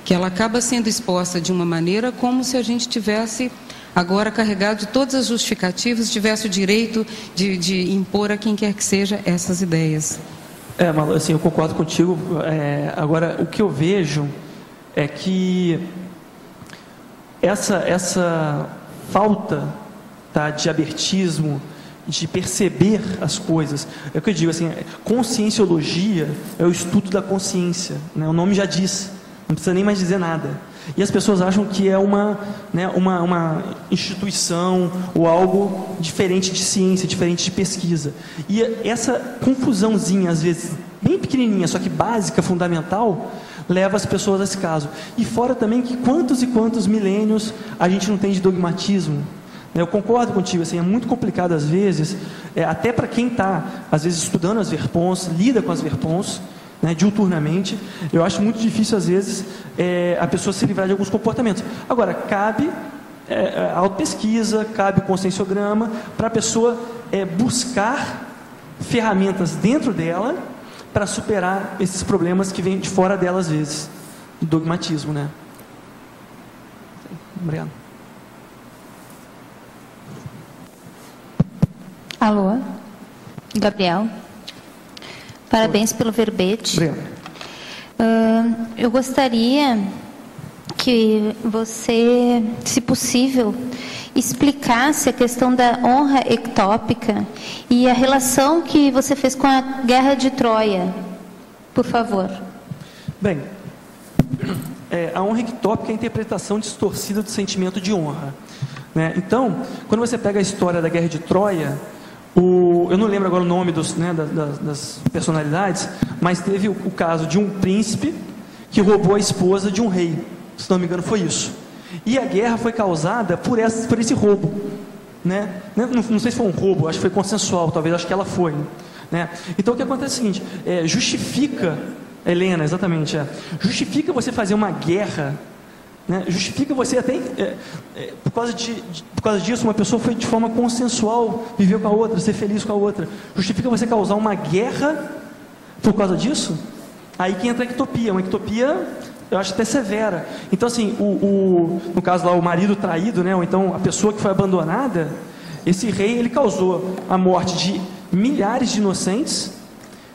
que ela acaba sendo exposta de uma maneira como se a gente tivesse agora carregado de todas as justificativas, tivesse o direito de impor a quem quer que seja essas ideias. Malu, assim, eu concordo contigo. Agora, o que eu vejo é que essa falta, tá, de abertismo, de perceber as coisas, é o que eu digo, assim, conscienciologia é o estudo da consciência, né? O nome já diz, não precisa nem mais dizer nada. E as pessoas acham que é uma instituição ou algo diferente de ciência, diferente de pesquisa. E essa confusãozinha, às vezes, bem pequenininha, só que básica, fundamental, leva as pessoas a esse caso. E fora também que quantos e quantos milênios a gente não tem de dogmatismo. Eu concordo contigo, assim, é muito complicado às vezes, até para quem está, às vezes, estudando as verpons, lida com as verpons, né, diuturnamente, eu acho muito difícil às vezes a pessoa se livrar de alguns comportamentos. Agora, cabe a autopesquisa, cabe o conscienciograma para a pessoa buscar ferramentas dentro dela para superar esses problemas que vêm de fora dela às vezes, do dogmatismo, né? Obrigado. Alô? Gabriel? Parabéns pelo verbete. Eu gostaria que você, se possível, explicasse a questão da honra ectópica e a relação que você fez com a Guerra de Troia, por favor. Bem, a honra ectópica é a interpretação distorcida do sentimento de honra, né? Então, quando você pega a história da Guerra de Troia, eu não lembro agora o nome das personalidades, mas teve o caso de um príncipe que roubou a esposa de um rei, se não me engano foi isso. E a guerra foi causada por esse roubo, né? Não sei se foi um roubo, acho que foi consensual, talvez, acho que ela foi, né? Então o que acontece é o seguinte, justifica, Helena, exatamente, justifica você fazer uma guerra, né? Justifica você até, por causa disso, uma pessoa foi de forma consensual, viveu com a outra, ser feliz com a outra. Justifica você causar uma guerra por causa disso? Aí que entra a ectopia, uma ectopia, eu acho até severa. Então, assim, no caso lá, o marido traído, né? Ou então a pessoa que foi abandonada, esse rei, ele causou a morte de milhares de inocentes,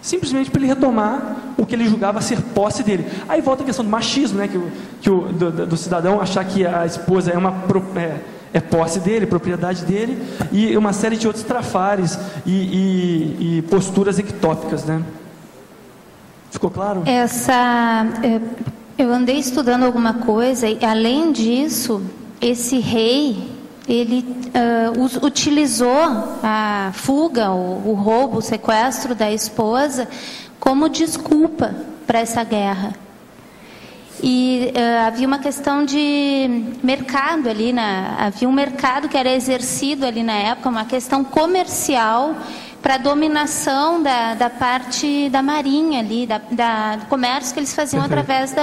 simplesmente para ele retomar o que ele julgava ser posse dele. Aí volta a questão do machismo, né? Do cidadão achar que a esposa é posse dele, propriedade dele, e uma série de outros trafares e posturas ectópicas, né? Ficou claro? Eu andei estudando alguma coisa e, além disso, esse rei, ele utilizou a fuga, o roubo, o sequestro da esposa como desculpa para essa guerra. E havia uma questão de mercado ali, havia um mercado que era exercido ali na época, uma questão comercial para a dominação da parte da marinha ali, do comércio que eles faziam através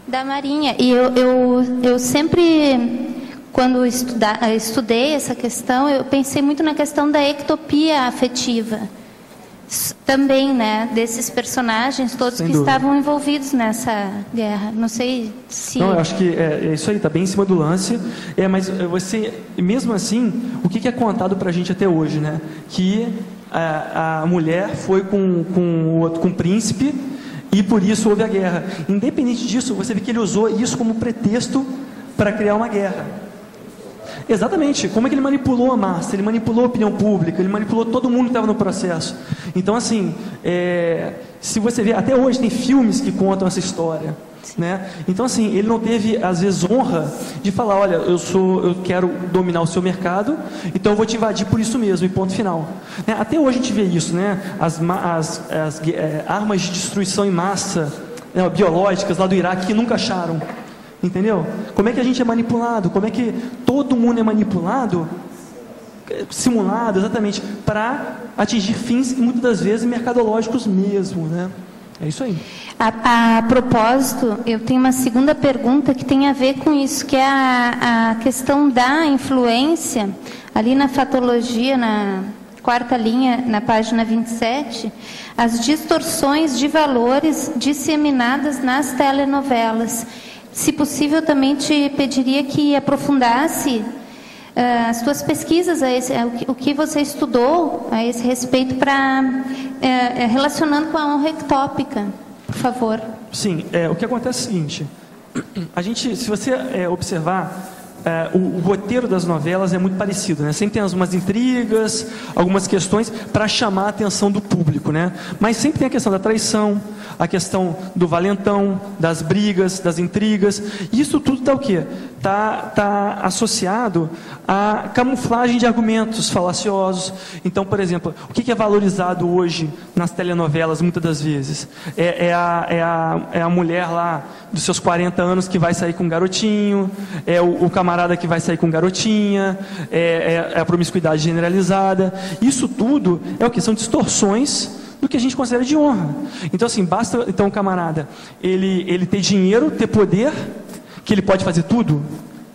da marinha. E eu sempre quando estudei essa questão, eu pensei muito na questão da ectopia afetiva. Também, né, desses personagens todos que estavam envolvidos nessa guerra. Não sei se... Não, eu acho que é isso aí, está bem em cima do lance. Mas você, mesmo assim, o que é contado para a gente até hoje, né? Que a mulher foi com o príncipe e por isso houve a guerra. Independente disso, você vê que ele usou isso como pretexto para criar uma guerra. Exatamente. Como é que ele manipulou a massa? Ele manipulou a opinião pública, ele manipulou todo mundo que estava no processo. Então, assim, se você vê, até hoje tem filmes que contam essa história, né? Então, assim, ele não teve, às vezes, honra de falar, olha, eu quero dominar o seu mercado, então eu vou te invadir por isso mesmo, e ponto final. Né? Até hoje a gente vê isso, né? As armas de destruição em massa, né, biológicas lá do Iraque que nunca acharam. Entendeu? Como é que a gente é manipulado? Como é que todo mundo é manipulado, simulado, exatamente, para atingir fins, muitas das vezes, mercadológicos mesmo, né? É isso aí. A propósito, eu tenho uma segunda pergunta que tem a ver com isso, que é a questão da influência, ali na fatologia, na quarta linha, na página 27, as distorções de valores disseminadas nas telenovelas. Se possível, também te pediria que aprofundasse as suas pesquisas, o que você estudou a esse respeito, relacionando com a honra ectópica, por favor. Sim, o que acontece é o seguinte, se você observar, o roteiro das novelas é muito parecido, né? Sempre tem algumas intrigas, algumas questões para chamar a atenção do público, né? Mas sempre tem a questão da traição, a questão do valentão, das brigas, das intrigas. Isso tudo está o quê? Tá associado à camuflagem de argumentos falaciosos. Então, por exemplo, o que é valorizado hoje nas telenovelas, muitas das vezes? É a mulher lá dos seus 40 anos que vai sair com um garotinho, é o camarada que vai sair com garotinha, é a promiscuidade generalizada. Isso tudo é o que? São distorções do que a gente considera de honra. Então, assim, basta então o camarada ele ter dinheiro, ter poder, que ele pode fazer tudo,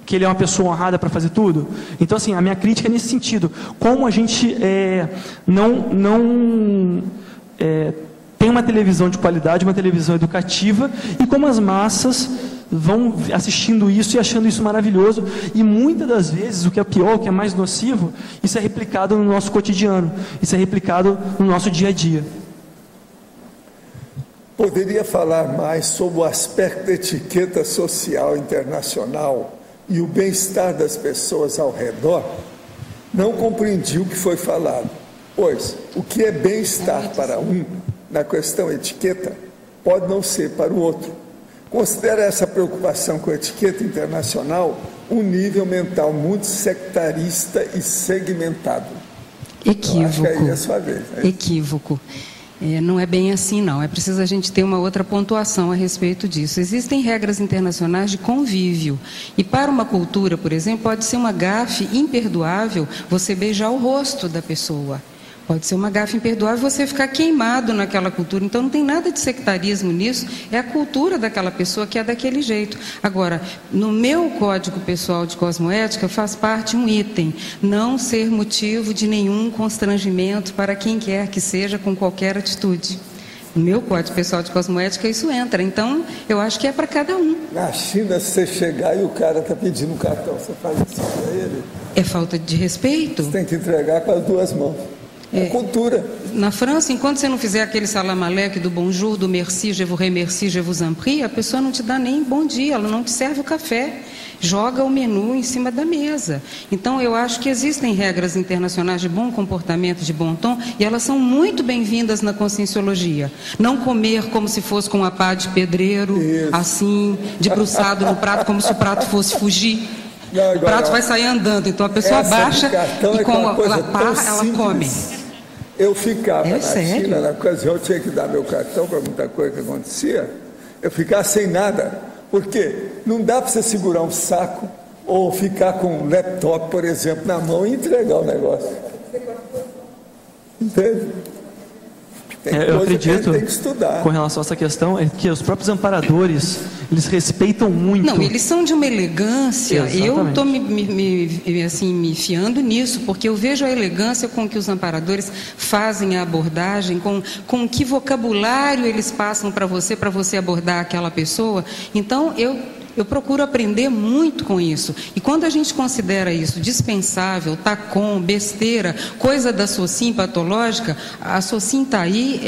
que ele é uma pessoa honrada para fazer tudo. Então, assim, a minha crítica é nesse sentido. Como a gente não tem uma televisão de qualidade, uma televisão educativa, e como as massas vão assistindo isso e achando isso maravilhoso, e muitas das vezes, o que é pior, o que é mais nocivo, isso é replicado no nosso cotidiano, isso é replicado no nosso dia a dia. Poderia falar mais sobre o aspecto da etiqueta social internacional e o bem-estar das pessoas ao redor? Não compreendi o que foi falado, pois o que é bem-estar para um, na questão etiqueta, pode não ser para o outro. Considera essa preocupação com a etiqueta internacional um nível mental muito sectarista e segmentado. Equívoco. Eu acho que aí é a sua vez, né? Equívoco. Não é bem assim, não. É preciso a gente ter uma outra pontuação a respeito disso. Existem regras internacionais de convívio. E para uma cultura, por exemplo, pode ser uma gafe imperdoável você beijar o rosto da pessoa. Pode ser uma gafe imperdoável você ficar queimado naquela cultura. Então, não tem nada de sectarismo nisso. É a cultura daquela pessoa que é daquele jeito. Agora, no meu código pessoal de cosmoética, faz parte um item: não ser motivo de nenhum constrangimento para quem quer que seja, com qualquer atitude. No meu código pessoal de cosmoética, isso entra. Então, eu acho que é para cada um. Na China, se você chegar e o cara está pedindo um cartão, você faz isso para ele? É falta de respeito? Você tem que entregar com as duas mãos. É cultura. Na França, enquanto você não fizer aquele salam aleikum do bonjour, do merci, je vous remercie, je vous en prie, a pessoa não te dá nem bom dia, ela não te serve o café, joga o menu em cima da mesa. Então, eu acho que existem regras internacionais de bom comportamento, de bom tom, e elas são muito bem-vindas na conscienciologia. Não comer como se fosse com uma pá de pedreiro, assim, debruçado no prato, como se o prato fosse fugir. Não, o prato vai sair andando, então a pessoa baixa e como a pá, ela come. Eu ficava na China, na ocasião eu tinha que dar meu cartão para muita coisa que acontecia, eu ficava sem nada, porque não dá para você segurar um saco ou ficar com um laptop, por exemplo, na mão e entregar o negócio. Entende? Eu acredito, com relação a essa questão, é que os próprios amparadores, eles respeitam muito. Não, eles são de uma elegância. Exatamente. Eu estou me fiando nisso, porque eu vejo a elegância com que os amparadores fazem a abordagem, com que vocabulário eles passam para você abordar aquela pessoa. Então, eu procuro aprender muito com isso. E quando a gente considera isso dispensável, tacom, besteira, coisa da SOCIM patológica, a SOCIM está aí,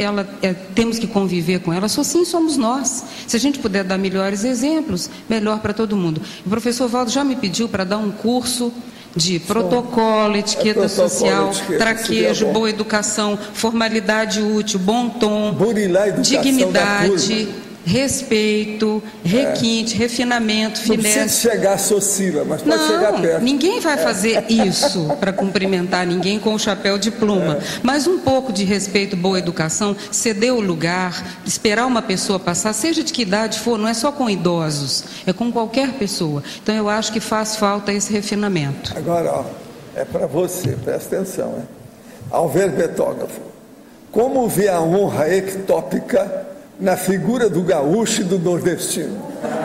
temos que conviver com ela. A SOCIM somos nós. Se a gente puder dar melhores exemplos, melhor para todo mundo. O professor Valdo já me pediu para dar um curso de protocolo, etiqueta social, traquejo, boa educação, formalidade útil, bom tom, dignidade, respeito, requinte, refinamento, finesse. Não precisa chegar a Socila, mas pode chegar perto. Ninguém vai fazer isso para cumprimentar ninguém com o chapéu de pluma. Mas um pouco de respeito, boa educação, ceder o lugar, esperar uma pessoa passar, seja de que idade for, não é só com idosos, é com qualquer pessoa. Então eu acho que faz falta esse refinamento. Agora, ó, é para você, presta atenção, hein? Ao verbetógrafo, como vê a honra ectópica na figura do gaúcho e do nordestino?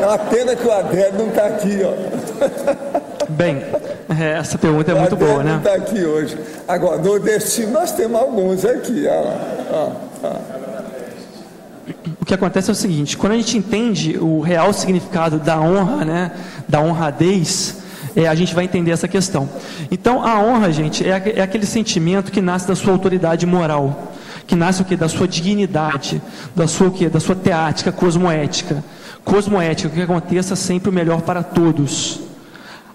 É uma pena que o Adélio não está aqui, ó. Bem, essa pergunta é muito boa, né? não está aqui hoje. Agora, nordestino, nós temos alguns aqui, ó. O que acontece é o seguinte: quando a gente entende o real significado da honra, né, da honradez, a gente vai entender essa questão. Então, a honra, gente, é aquele sentimento que nasce da sua autoridade moral, que nasce o quê? Da sua dignidade, da sua o quê? Da sua teática cosmoética. Cosmoética, que aconteça sempre o melhor para todos.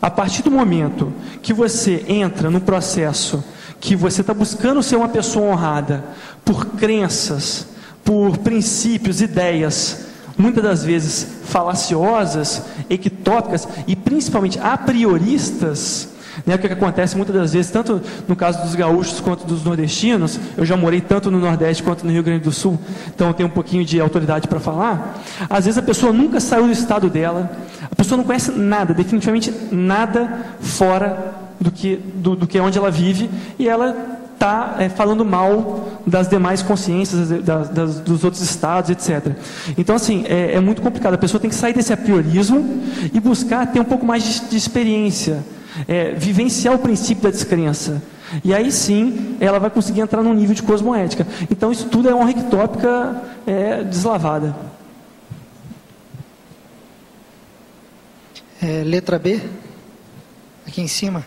A partir do momento que você entra no processo que você está buscando ser uma pessoa honrada por crenças, por princípios, ideias, muitas das vezes falaciosas, ectópicas e principalmente a prioristas, né, o que acontece muitas das vezes, tanto no caso dos gaúchos quanto dos nordestinos, eu já morei tanto no Nordeste quanto no Rio Grande do Sul, então eu tenho um pouquinho de autoridade para falar. Às vezes a pessoa nunca saiu do estado dela, a pessoa não conhece nada, definitivamente nada fora do que onde ela vive, e ela está falando mal das demais consciências, dos outros estados, etc. Então, assim, é muito complicado. A pessoa tem que sair desse apriorismo e buscar ter um pouco mais de experiência, vivenciar o princípio da descrença. E aí sim, ela vai conseguir entrar num nível de cosmoética. Então, isso tudo é honra ectópica deslavada. Letra B, aqui em cima.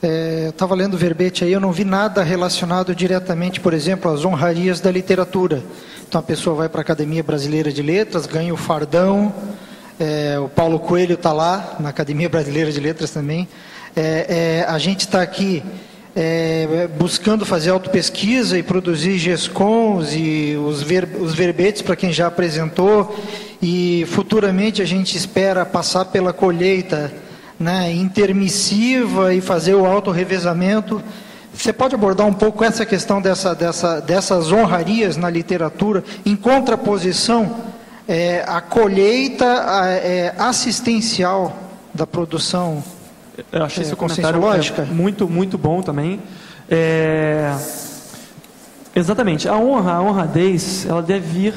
Eu estava lendo o verbete aí, eu não vi nada relacionado diretamente, por exemplo, às honrarias da literatura. Então a pessoa vai para a Academia Brasileira de Letras, ganha o fardão, o Paulo Coelho está lá, na Academia Brasileira de Letras também. A gente está aqui buscando fazer autopesquisa e produzir GESCONs e os verbetes para quem já apresentou, e futuramente a gente espera passar pela colheita, né, intermissiva e fazer o autorrevezamento. Você pode abordar um pouco essa questão dessas honrarias na literatura, em contraposição à colheita assistencial da produção? Eu achei esse comentário muito, muito bom também. Exatamente, a honradez, ela deve vir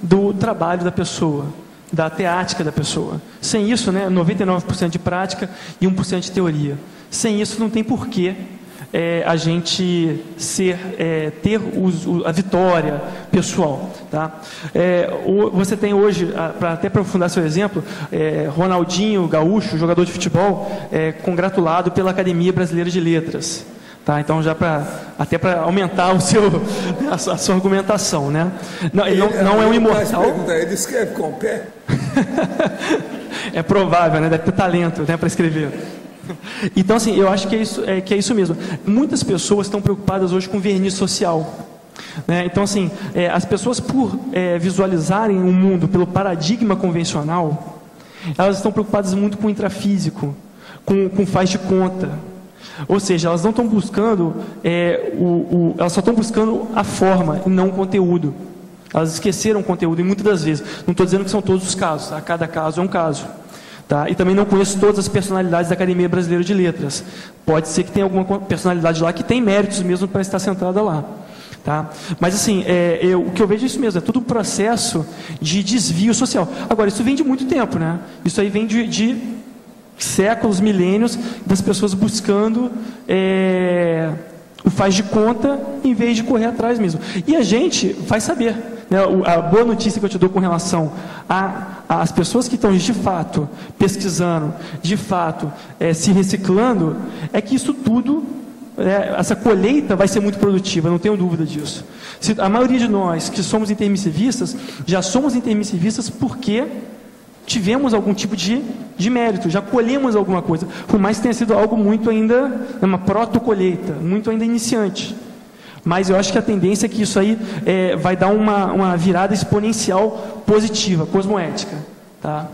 do trabalho da pessoa, da teática da pessoa. Sem isso, 99% de prática e 1% de teoria. Sem isso, não tem porquê a gente ter a vitória pessoal. Tá? Você tem hoje, até para aprofundar seu exemplo, Ronaldinho Gaúcho, jogador de futebol, congratulado pela Academia Brasileira de Letras. Tá, então já até para aumentar a sua argumentação, né? Não, ele não é um imortal. Ele escreve com o pé? É provável, né? Deve ter talento, né, para escrever. Então, assim, eu acho que é isso mesmo. Muitas pessoas estão preocupadas hoje com verniz social, né? Então, assim, as pessoas, por visualizarem o mundo pelo paradigma convencional, elas estão preocupadas muito com o intrafísico, com faz de conta. Ou seja, elas não estão buscando, elas só estão buscando a forma e não o conteúdo. Elas esqueceram o conteúdo, e muitas das vezes, não estou dizendo que são todos os casos, cada caso é um caso. Tá? E também não conheço todas as personalidades da Academia Brasileira de Letras. Pode ser que tenha alguma personalidade lá que tem méritos mesmo para estar sentada lá. Tá? Mas assim, o que eu vejo é isso mesmo, é tudo um processo de desvio social. Agora, isso vem de muito tempo, né? Isso aí vem de séculos, milênios, das pessoas buscando o faz de conta em vez de correr atrás mesmo. E a gente vai saber, né? A boa notícia que eu te dou com relação às pessoas que estão de fato pesquisando, de fato se reciclando, é que isso tudo, essa colheita vai ser muito produtiva, não tenho dúvida disso. A maioria de nós que somos intermissivistas, já somos intermissivistas porque tivemos algum tipo de mérito, já colhemos alguma coisa, por mais que tenha sido algo muito ainda, uma proto-colheita, muito ainda iniciante. Mas eu acho que a tendência é que isso aí vai dar uma virada exponencial positiva, cosmoética. Tá?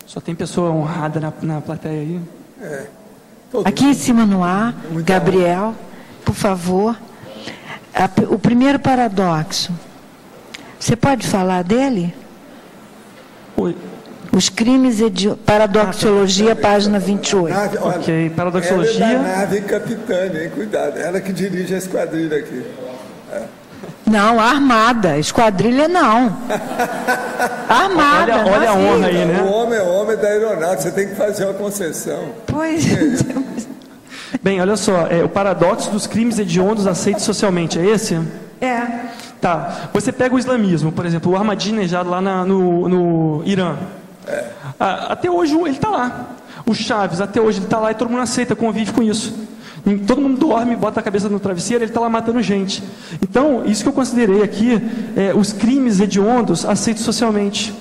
Só tem pessoa honrada na plateia aí. Aqui em cima no ar, Gabriel, por favor. O primeiro paradoxo. Você pode falar dele? Oi. Os crimes de paradoxologia, página 28. Ok, paradoxologia. Ela é da nave capitã, hein? Cuidado. Ela que dirige a esquadrilha aqui. Não, armada. Esquadrilha não. Armada. Olha a honra aí, né? O homem é homem da aeronáutica. Você tem que fazer uma concessão. Pois Bem, olha só. O paradoxo dos crimes hediondos aceitos socialmente. É esse? Tá. Você pega o islamismo, por exemplo, o Ahmadinejad lá no Irã. Até hoje ele está lá. O Chaves, até hoje ele está lá e todo mundo aceita, convive com isso. Todo mundo dorme, bota a cabeça no travesseiro, ele está lá matando gente. Então, isso que eu considerei aqui, os crimes hediondos aceitos socialmente.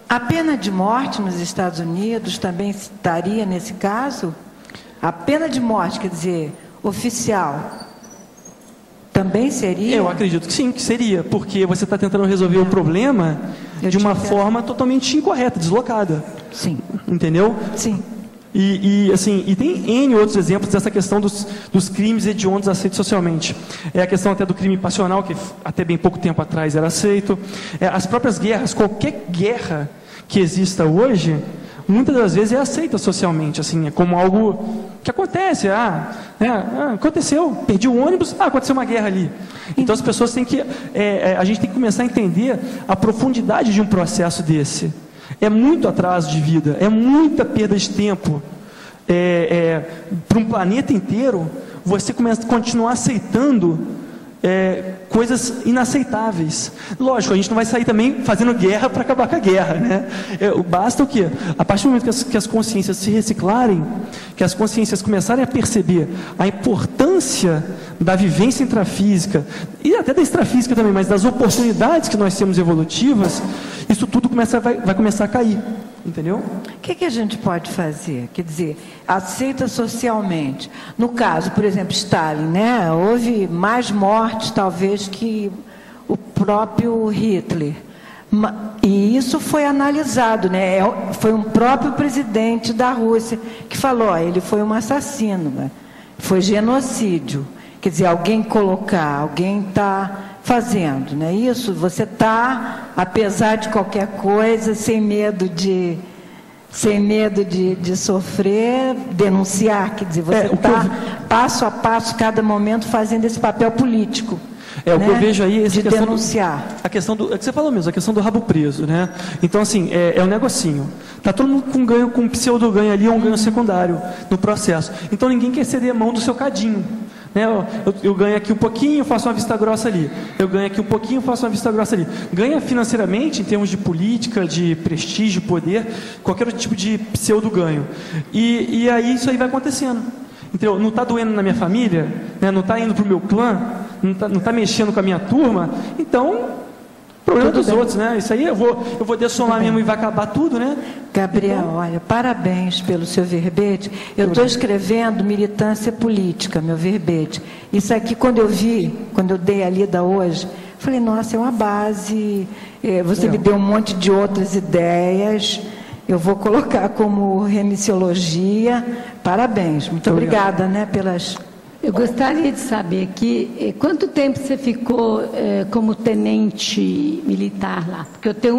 A pena de morte nos Estados Unidos também estaria nesse caso? A pena de morte, quer dizer, oficial, também seria? Eu acredito que sim, que seria, porque você está tentando resolver o problema de uma forma totalmente incorreta, deslocada. Sim. Entendeu? Sim. E tem N outros exemplos dessa questão dos crimes hediondos aceitos socialmente. A questão até do crime passional, que até bem pouco tempo atrás era aceito. As próprias guerras, qualquer guerra que exista hoje, muitas das vezes é aceita socialmente, assim, é como algo que acontece. Aconteceu, perdi o ônibus, aconteceu uma guerra ali. Então as pessoas têm que, a gente tem que começar a entender a profundidade de um processo desse. É muito atraso de vida, é muita perda de tempo. Para um planeta inteiro, você começa a continuar aceitando coisas inaceitáveis. Lógico, a gente não vai sair também fazendo guerra para acabar com a guerra, né? Basta o quê? A partir do momento que as consciências se reciclarem, que as consciências começarem a perceber a importância da vivência intrafísica, e até da extrafísica também, mas das oportunidades que nós temos evolutivas, isso tudo vai começar a cair. Entendeu? O que a gente pode fazer? Quer dizer, aceita socialmente. No caso, por exemplo, Stalin, né? Houve mais mortes, talvez, que o próprio Hitler. E isso foi analisado, né? Foi um próprio presidente da Rússia que falou, ele foi um assassino, né? Foi genocídio. Quer dizer, alguém está fazendo, né? Isso, você está, apesar de qualquer coisa, sem medo de sofrer, denunciar, quer dizer, você está passo a passo, cada momento, fazendo esse papel político. O que eu vejo aí de denunciar. A questão do, que você falou mesmo, a questão do rabo preso, né? Então, assim, é um negocinho. Está todo mundo com um pseudo-ganho ali, ou um ganho secundário no processo. Então, ninguém quer ceder a mão do seu cadinho. Né? Eu ganho aqui um pouquinho, faço uma vista grossa ali. Eu ganho aqui um pouquinho, faço uma vista grossa ali. Ganha financeiramente, em termos de política, de prestígio, poder, qualquer outro tipo de pseudo-ganho. E aí isso aí vai acontecendo. Entendeu? Não está doendo na minha família, né? Não está indo para o meu clã, não tá mexendo com a minha turma, então, problema dos outros, né? Isso aí eu vou dessomar mesmo e vai acabar tudo, né? Gabriel, então, olha, parabéns pelo seu verbete. Eu estou escrevendo militância política, meu verbete. Isso aqui, quando eu dei a lida hoje, falei, nossa, é uma base, você me deu um monte de outras ideias, eu vou colocar como remissiologia. Parabéns, muito obrigada, né, pelas Eu gostaria de saber aqui, quanto tempo você ficou como tenente militar lá? Porque eu tenho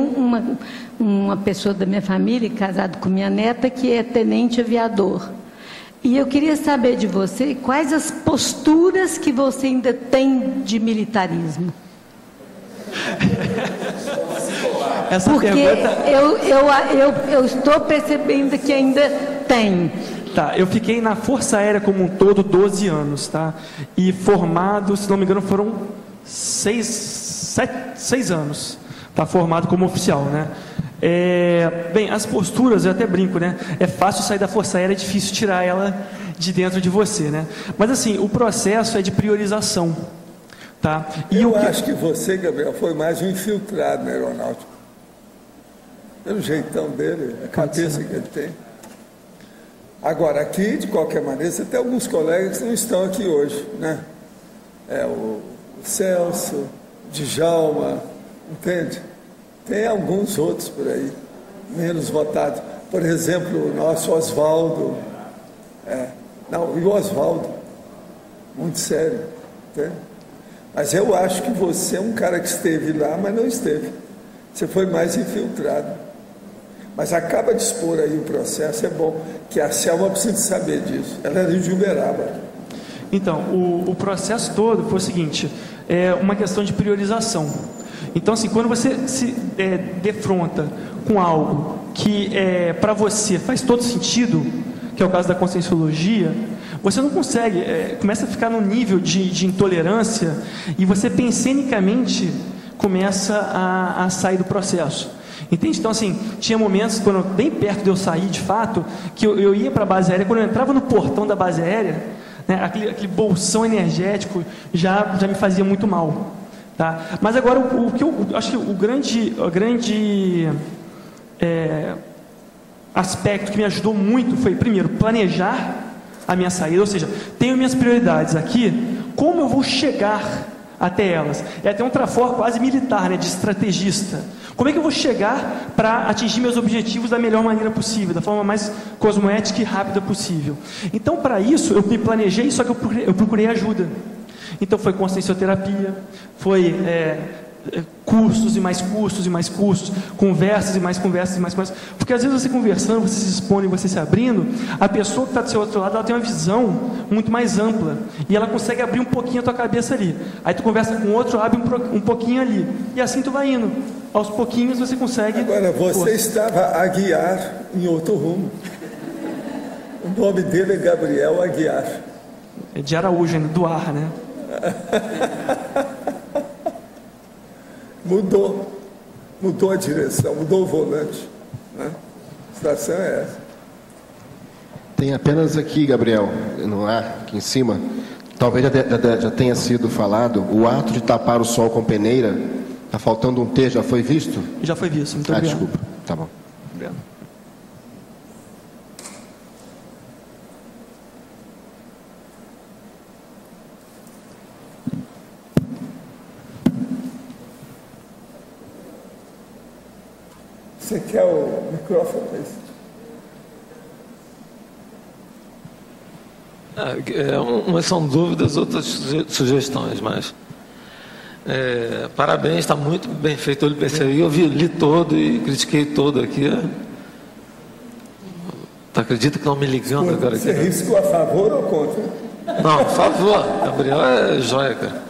uma pessoa da minha família, casado com minha neta, que é tenente aviador. E eu queria saber de você, quais as posturas que você ainda tem de militarismo? Essa porque pergunta... eu estou percebendo que ainda tem. Tá, eu fiquei na Força Aérea como um todo 12 anos, tá? E formado, se não me engano, foram 6 anos, tá? Formado como oficial, né? Bem, as posturas, eu até brinco, né? É fácil sair da Força Aérea, é difícil tirar ela de dentro de você, né? Mas assim, o processo é de priorização, tá? E eu acho que você, Gabriel, foi mais um infiltrado na aeronáutica. Pelo jeitão dele, a cabeça que ele tem. Agora, aqui, de qualquer maneira, você tem alguns colegas que não estão aqui hoje, né? O Celso, o Djalma, entende? Tem alguns outros por aí, menos votados. Por exemplo, o nosso Oswaldo. E o Oswaldo, muito sério, entende? Mas eu acho que você é um cara que esteve lá, mas não esteve. Você foi mais infiltrado. Mas acaba de expor aí o processo, é bom, que a Selma precisa saber disso. Ela é de Uberaba. Então, o processo todo foi o seguinte, é uma questão de priorização. Então, assim, quando você se defronta com algo que para você faz todo sentido, que é o caso da conscienciologia, você não consegue, começa a ficar num nível de intolerância e você pensenicamente começa a sair do processo. Entende? Então, assim, tinha momentos, quando bem perto de eu sair, de fato, que eu ia para a base aérea, quando eu entrava no portão da base aérea, né, aquele bolsão energético já me fazia muito mal. Tá? Mas agora, o que eu acho que o grande aspecto que me ajudou muito foi, primeiro, planejar a minha saída, ou seja, tenho minhas prioridades aqui, como eu vou chegar até elas? É até um trafor quase militar, né, de estrategista. Como é que eu vou chegar para atingir meus objetivos da melhor maneira possível, da forma mais cosmoética e rápida possível? Então, para isso, eu me planejei, só que eu procurei ajuda. Então, foi consciencioterapia, foi cursos e mais cursos e mais cursos, conversas e mais conversas e mais conversas. Porque às vezes você conversando, você se expondo e você se abrindo, a pessoa que está do seu outro lado, ela tem uma visão muito mais ampla e ela consegue abrir um pouquinho a tua cabeça ali. Aí tu conversa com outro, abre um pouquinho ali. E assim tu vai indo. Aos pouquinhos você consegue... Agora, você estava a guiar em outro rumo. O nome dele é Gabriel Aguiar. É de Araújo, ainda, do ar, né? Mudou a direção, mudou o volante, né? A situação é essa. Tem apenas aqui, Gabriel, no ar, aqui em cima, talvez já tenha sido falado, o ato de tapar o sol com peneira, está faltando um T, já foi visto? Já foi visto, muito obrigado. Desculpa, tá bom. Obrigado. Você quer o microfone? Umas são dúvidas, outras sugestões, mas parabéns, está muito bem feito o PCI. Eu li todo e critiquei todo aqui. Tu acredita que não me ligando agora aqui? Você riscou a favor ou contra? Não, a favor. Gabriel é joia, cara.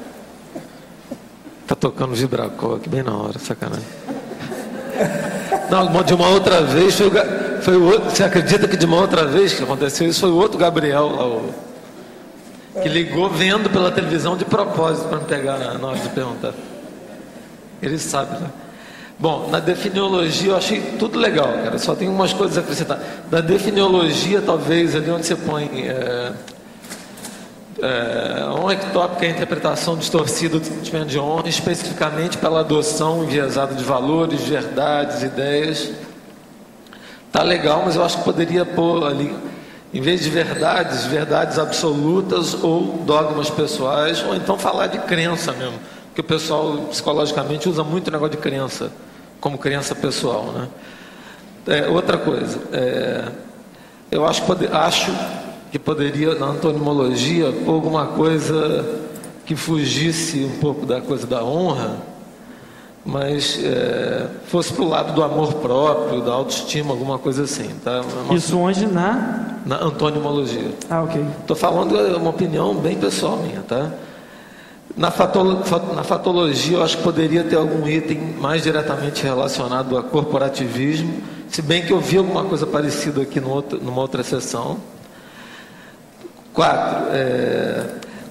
Tá tocando vibracol aqui bem na hora, sacanagem. Não, de uma outra vez foi o outro. Você acredita que de uma outra vez que aconteceu isso foi o outro Gabriel lá, que ligou vendo pela televisão de propósito para me pegar na hora de perguntar. Ele sabe, né? Bom, na definiologia eu achei tudo legal, cara. Só tem umas coisas a acrescentar. Na definiologia, talvez, ali onde você põe um ectópico é a interpretação distorcida do sentimento de honra, especificamente pela adoção enviesada de valores, verdades, ideias. Tá legal, mas eu acho que poderia pôr ali, em vez de verdades, verdades absolutas ou dogmas pessoais, ou então falar de crença mesmo, porque o pessoal psicologicamente usa muito o negócio de crença, como crença pessoal, né? Outra coisa, eu acho que poderia, na antonimologia, pôr alguma coisa que fugisse um pouco da coisa da honra, mas fosse para o lado do amor próprio, da autoestima, alguma coisa assim. Tá? Isso onde? Na antonimologia. Ok. Estou falando uma opinião bem pessoal minha, tá? Na fatologia, eu acho que poderia ter algum item mais diretamente relacionado a corporativismo, se bem que eu vi alguma coisa parecida aqui numa outra sessão. 4.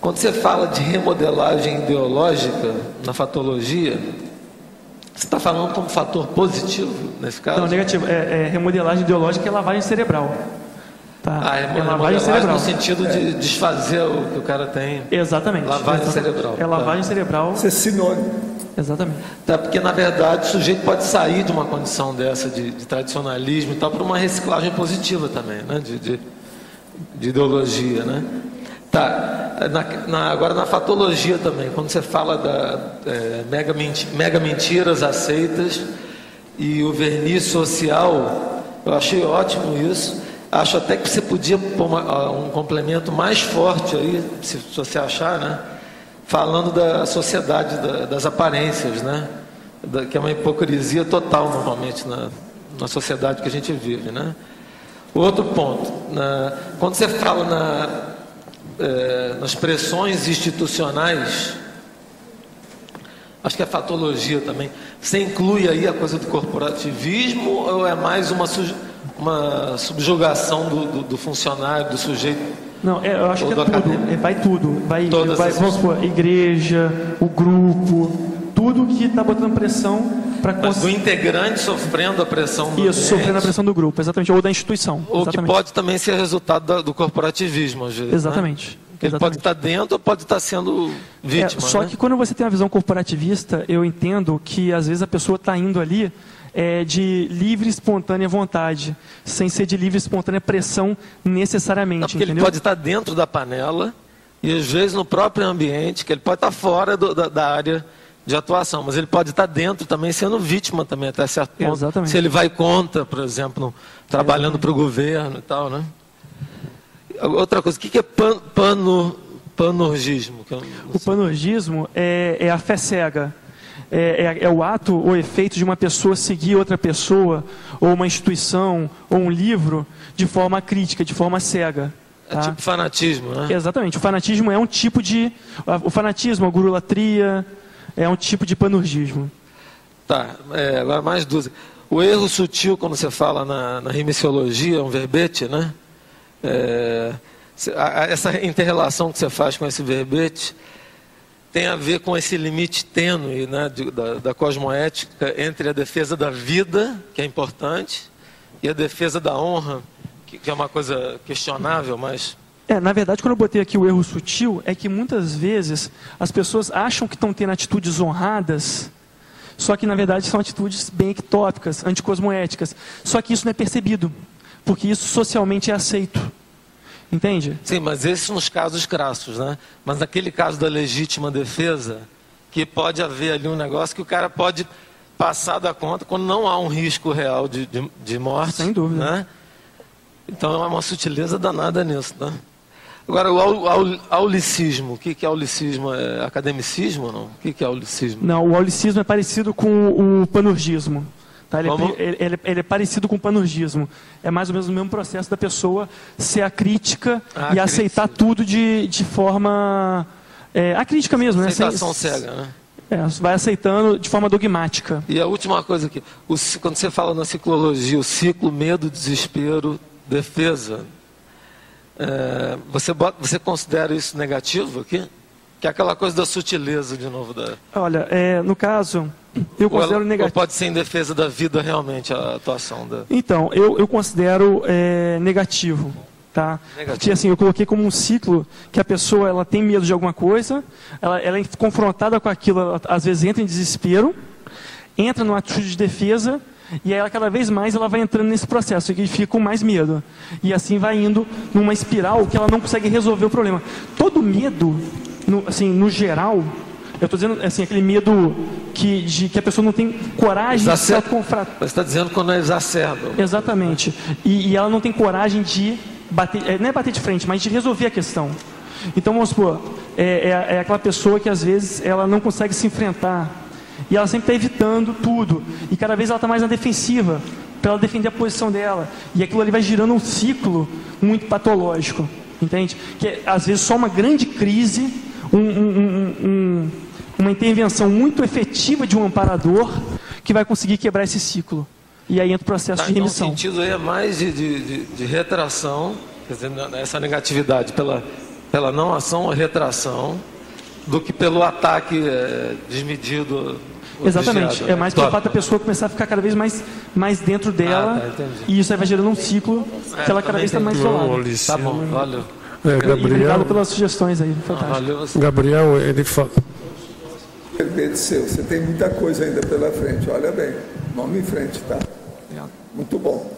Quando você fala de remodelagem ideológica na fatologia, você está falando como fator positivo nesse caso? Não, negativo. Remodelagem ideológica é lavagem cerebral. Tá. Lavagem cerebral no sentido de desfazer o que o cara tem. Exatamente. Lavagem cerebral. É lavagem cerebral. Isso é sinônimo. Exatamente. Tá, porque na verdade o sujeito pode sair de uma condição dessa de tradicionalismo e tal para uma reciclagem positiva também, né? De ideologia, né? Tá. Agora na fatologia também, quando você fala da mega mentiras aceitas e o verniz social, eu achei ótimo isso. Acho até que você podia pôr um complemento mais forte aí, se você achar, né? Falando da sociedade das aparências, né? Que é uma hipocrisia total normalmente na sociedade que a gente vive, né? Outro ponto, quando você fala nas pressões institucionais, acho que a fatologia também, você inclui aí a coisa do corporativismo ou é mais uma subjugação do funcionário, do sujeito? Não, eu acho que é tudo, vai tudo. Vamos supor, igreja, o grupo, tudo que está botando pressão para Mas o integrante sofrendo a pressão do Isso, sofrendo a pressão do grupo, exatamente, ou da instituição. Ou exatamente. que pode também ser resultado do corporativismo, às vezes. Exatamente. Né? Ele pode estar dentro ou pode estar sendo vítima. Só que quando você tem uma visão corporativista, eu entendo que às vezes a pessoa está indo ali de livre e espontânea vontade, sem ser de livre e espontânea pressão necessariamente. Porque entendeu? ele pode estar dentro da panela e às vezes no próprio ambiente, que ele pode estar fora da área de atuação, mas ele pode estar dentro também sendo vítima também até certo ponto. Exatamente. Se ele vai contra, por exemplo, trabalhando para o governo e tal, né? Outra coisa, o que é panorgismo? O panorgismo é a fé cega. É o ato ou efeito de uma pessoa seguir outra pessoa, ou uma instituição, ou um livro, de forma crítica, de forma cega. Tá? É tipo fanatismo, né? Exatamente. O fanatismo é um tipo de... O fanatismo, a gurulatria, é um tipo de panorgismo. Tá, agora mais dúvida. O erro sutil, quando você fala na rimissiologia, é um verbete, né? Essa inter-relação que você faz com esse verbete tem a ver com esse limite tênue, né, da cosmoética entre a defesa da vida, que é importante, e a defesa da honra, que é uma coisa questionável, mas... Na verdade, quando eu botei aqui o erro sutil, é que muitas vezes as pessoas acham que estão tendo atitudes honradas, só que na verdade são atitudes bem ectópicas, anticosmoéticas. Só que isso não é percebido, porque isso socialmente é aceito. Entende? Sim, mas esses nos casos crassos, né? Mas naquele caso da legítima defesa, que pode haver ali um negócio que o cara pode passar da conta quando não há um risco real de morte. Sem dúvida. Né? Então é uma sutileza danada nisso, né? Agora, o aulicismo, o que é aulicismo? É academicismo ou não? O que é aulicismo? Não, o aulicismo é parecido com o panorgismo. Tá? Ele é parecido com o panorgismo. É mais ou menos o mesmo processo da pessoa ser acrítica e aceitar tudo de forma... a crítica mesmo, aceitação né? cega, né? Vai aceitando de forma dogmática. E a última coisa aqui, quando você fala na ciclologia, o ciclo, medo, desespero, defesa, você considera isso negativo aqui? Que é aquela coisa da sutileza, de novo. Olha, no caso, eu considero negativo. Ou pode ser em defesa da vida, realmente, a atuação da... Então, eu considero negativo. Tá? Porque assim, eu coloquei como um ciclo que a pessoa ela tem medo de alguma coisa, ela é confrontada com aquilo, ela, às vezes entra em desespero, entra numa atitude de defesa, e aí ela, cada vez mais ela vai entrando nesse processo, e fica com mais medo. E assim vai indo numa espiral que ela não consegue resolver o problema. Todo medo... no geral, eu estou dizendo assim, aquele medo que a pessoa não tem coragem de se autoconfrontar. Você está dizendo quando é exacerba. Exatamente. E ela não tem coragem de bater, não é bater de frente, mas de resolver a questão. Então, vamos supor, é aquela pessoa que às vezes ela não consegue se enfrentar e ela sempre está evitando tudo e cada vez ela está mais na defensiva para ela defender a posição dela, e aquilo ali vai girando um ciclo muito patológico, entende? Que às vezes só uma grande crise, uma intervenção muito efetiva de um amparador que vai conseguir quebrar esse ciclo. E aí entra o processo de remissão. Então, o sentido aí é mais de retração, quer dizer, essa negatividade pela não ação ou retração, do que pelo ataque desmedido. Exatamente, é mais pelo fato da pessoa começar a ficar cada vez mais dentro dela, e isso aí vai gerando um ciclo que ela cada vez está mais isolada. Tá bom, valeu. Gabriel, obrigado pelas sugestões aí, fantástico. Gabriel, ele fala... Você tem muita coisa ainda pela frente, olha bem, vamos em frente, tá? Muito bom.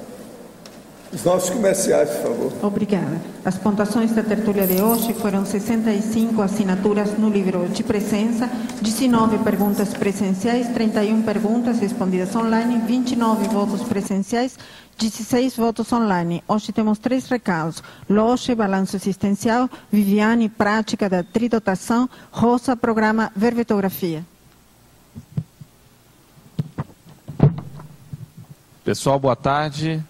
Os nossos comerciais, por favor. Obrigada. As pontuações da tertúlia de hoje foram 65 assinaturas no livro de presença, 19 perguntas presenciais, 31 perguntas respondidas online, 29 votos presenciais, 16 votos online. Hoje temos 3 recados. Loche, balanço assistencial, Viviane, prática da tridotação, Rosa, programa verbetografia. Pessoal, boa tarde.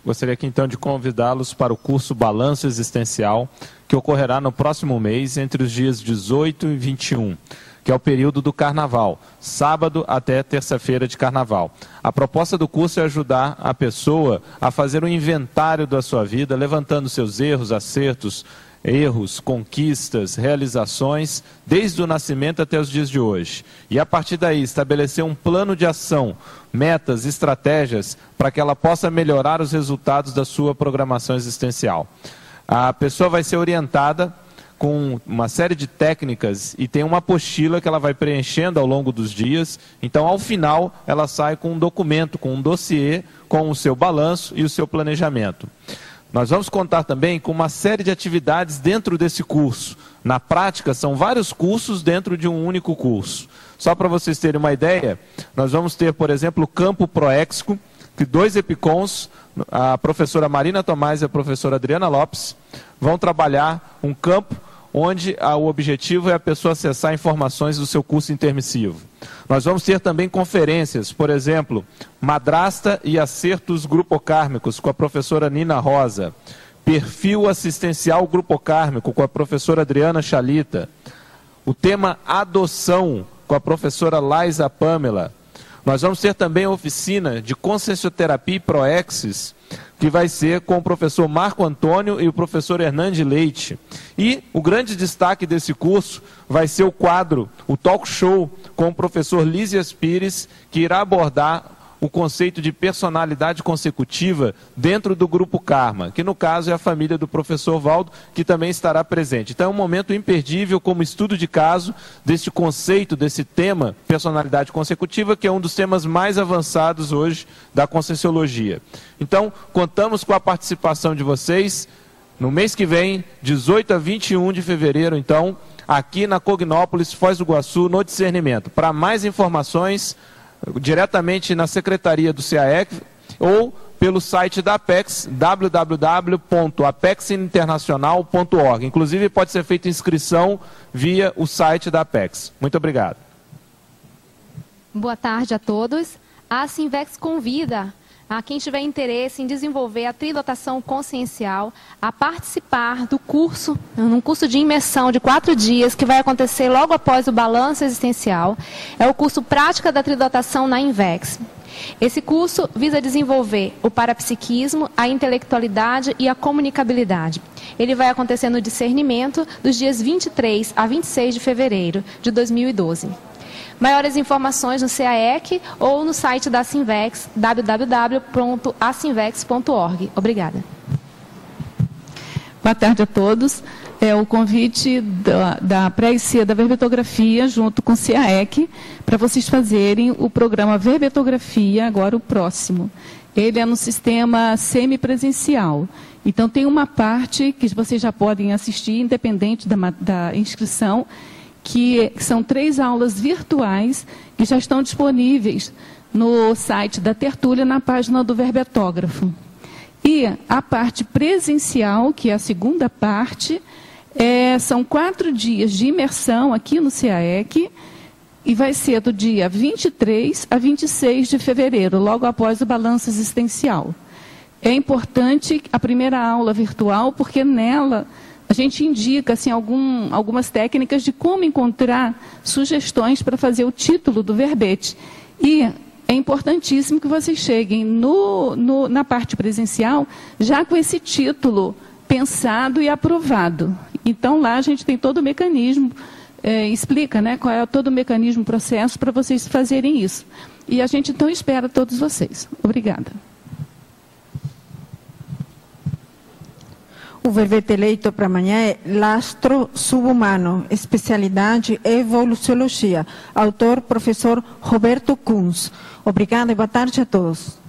Gostaria aqui então de convidá-los para o curso Balanço Existencial, que ocorrerá no próximo mês, entre os dias 18 e 21, que é o período do Carnaval, sábado até terça-feira de Carnaval. A proposta do curso é ajudar a pessoa a fazer um inventário da sua vida, levantando seus erros, acertos, conquistas, realizações, desde o nascimento até os dias de hoje. E a partir daí, estabelecer um plano de ação, metas, estratégias, para que ela possa melhorar os resultados da sua programação existencial. A pessoa vai ser orientada com uma série de técnicas e tem uma apostila que ela vai preenchendo ao longo dos dias. Então, ao final, ela sai com um documento, com um dossiê, com o seu balanço e o seu planejamento. Nós vamos contar também com uma série de atividades dentro desse curso. Na prática, são vários cursos dentro de um único curso. Só para vocês terem uma ideia, nós vamos ter, por exemplo, o campo Proéxico, que 2 EPICONs, a professora Marina Tomás e a professora Adriana Lopes, vão trabalhar um campo onde o objetivo é a pessoa acessar informações do seu curso intermissivo. Nós vamos ter também conferências, por exemplo, Madrasta e Acertos Grupocármicos, com a professora Nina Rosa, Perfil Assistencial Grupocármico, com a professora Adriana Chalita, o tema Adoção, com a professora Laisa Pamela. Nós vamos ter também a oficina de Consciencioterapia e Proexis, que vai ser com o professor Marco Antônio e o professor Hernande Leite. E o grande destaque desse curso vai ser o quadro, o talk show, com o professor Lísias Pires, que irá abordar o conceito de personalidade consecutiva dentro do Grupo Karma, que no caso é a família do professor Valdo, que também estará presente. Então é um momento imperdível como estudo de caso desse conceito, desse tema, personalidade consecutiva, que é um dos temas mais avançados hoje da Conscienciologia. Então, contamos com a participação de vocês no mês que vem, 18 a 21 de fevereiro, então, aqui na Cognópolis, Foz do Iguaçu, no Discernimento. Para mais informações, diretamente na secretaria do CAEC ou pelo site da Apex, www.apexinternacional.org. Inclusive, pode ser feita inscrição via o site da Apex. Muito obrigado. Boa tarde a todos. A Sinvex convida a quem tiver interesse em desenvolver a tridotação consciencial a participar do curso, num curso de imersão de 4 dias, que vai acontecer logo após o balanço existencial. É o curso Prática da Tridotação na Invex. Esse curso visa desenvolver o parapsiquismo, a intelectualidade e a comunicabilidade. Ele vai acontecer no Discernimento dos dias 23 a 26 de fevereiro de 2012. Maiores informações no CAEC ou no site da Sinvex, www.asinvex.org. Obrigada. Boa tarde a todos. É o convite da pré-IC da verbetografia junto com o CAEC para vocês fazerem o programa Verbetografia, agora o próximo. Ele é no sistema semipresencial. Então tem uma parte que vocês já podem assistir, independente da inscrição, que são 3 aulas virtuais que já estão disponíveis no site da Tertúlia, na página do Verbetógrafo. E a parte presencial, que é a segunda parte, são 4 dias de imersão aqui no CAEC, e vai ser do dia 23 a 26 de fevereiro, logo após o balanço existencial. É importante a primeira aula virtual, porque nela a gente indica assim, algumas técnicas de como encontrar sugestões para fazer o título do verbete. E é importantíssimo que vocês cheguem na parte presencial já com esse título pensado e aprovado. Então, lá a gente tem todo o mecanismo, explica, né, qual é todo o mecanismo, processo para vocês fazerem isso. E a gente, então, espera todos vocês. Obrigada. O verbete eleito para amanhã é Lastro Subhumano, especialidade Evoluciologia. Autor, professor Roberto Kunz. Obrigada e boa tarde a todos.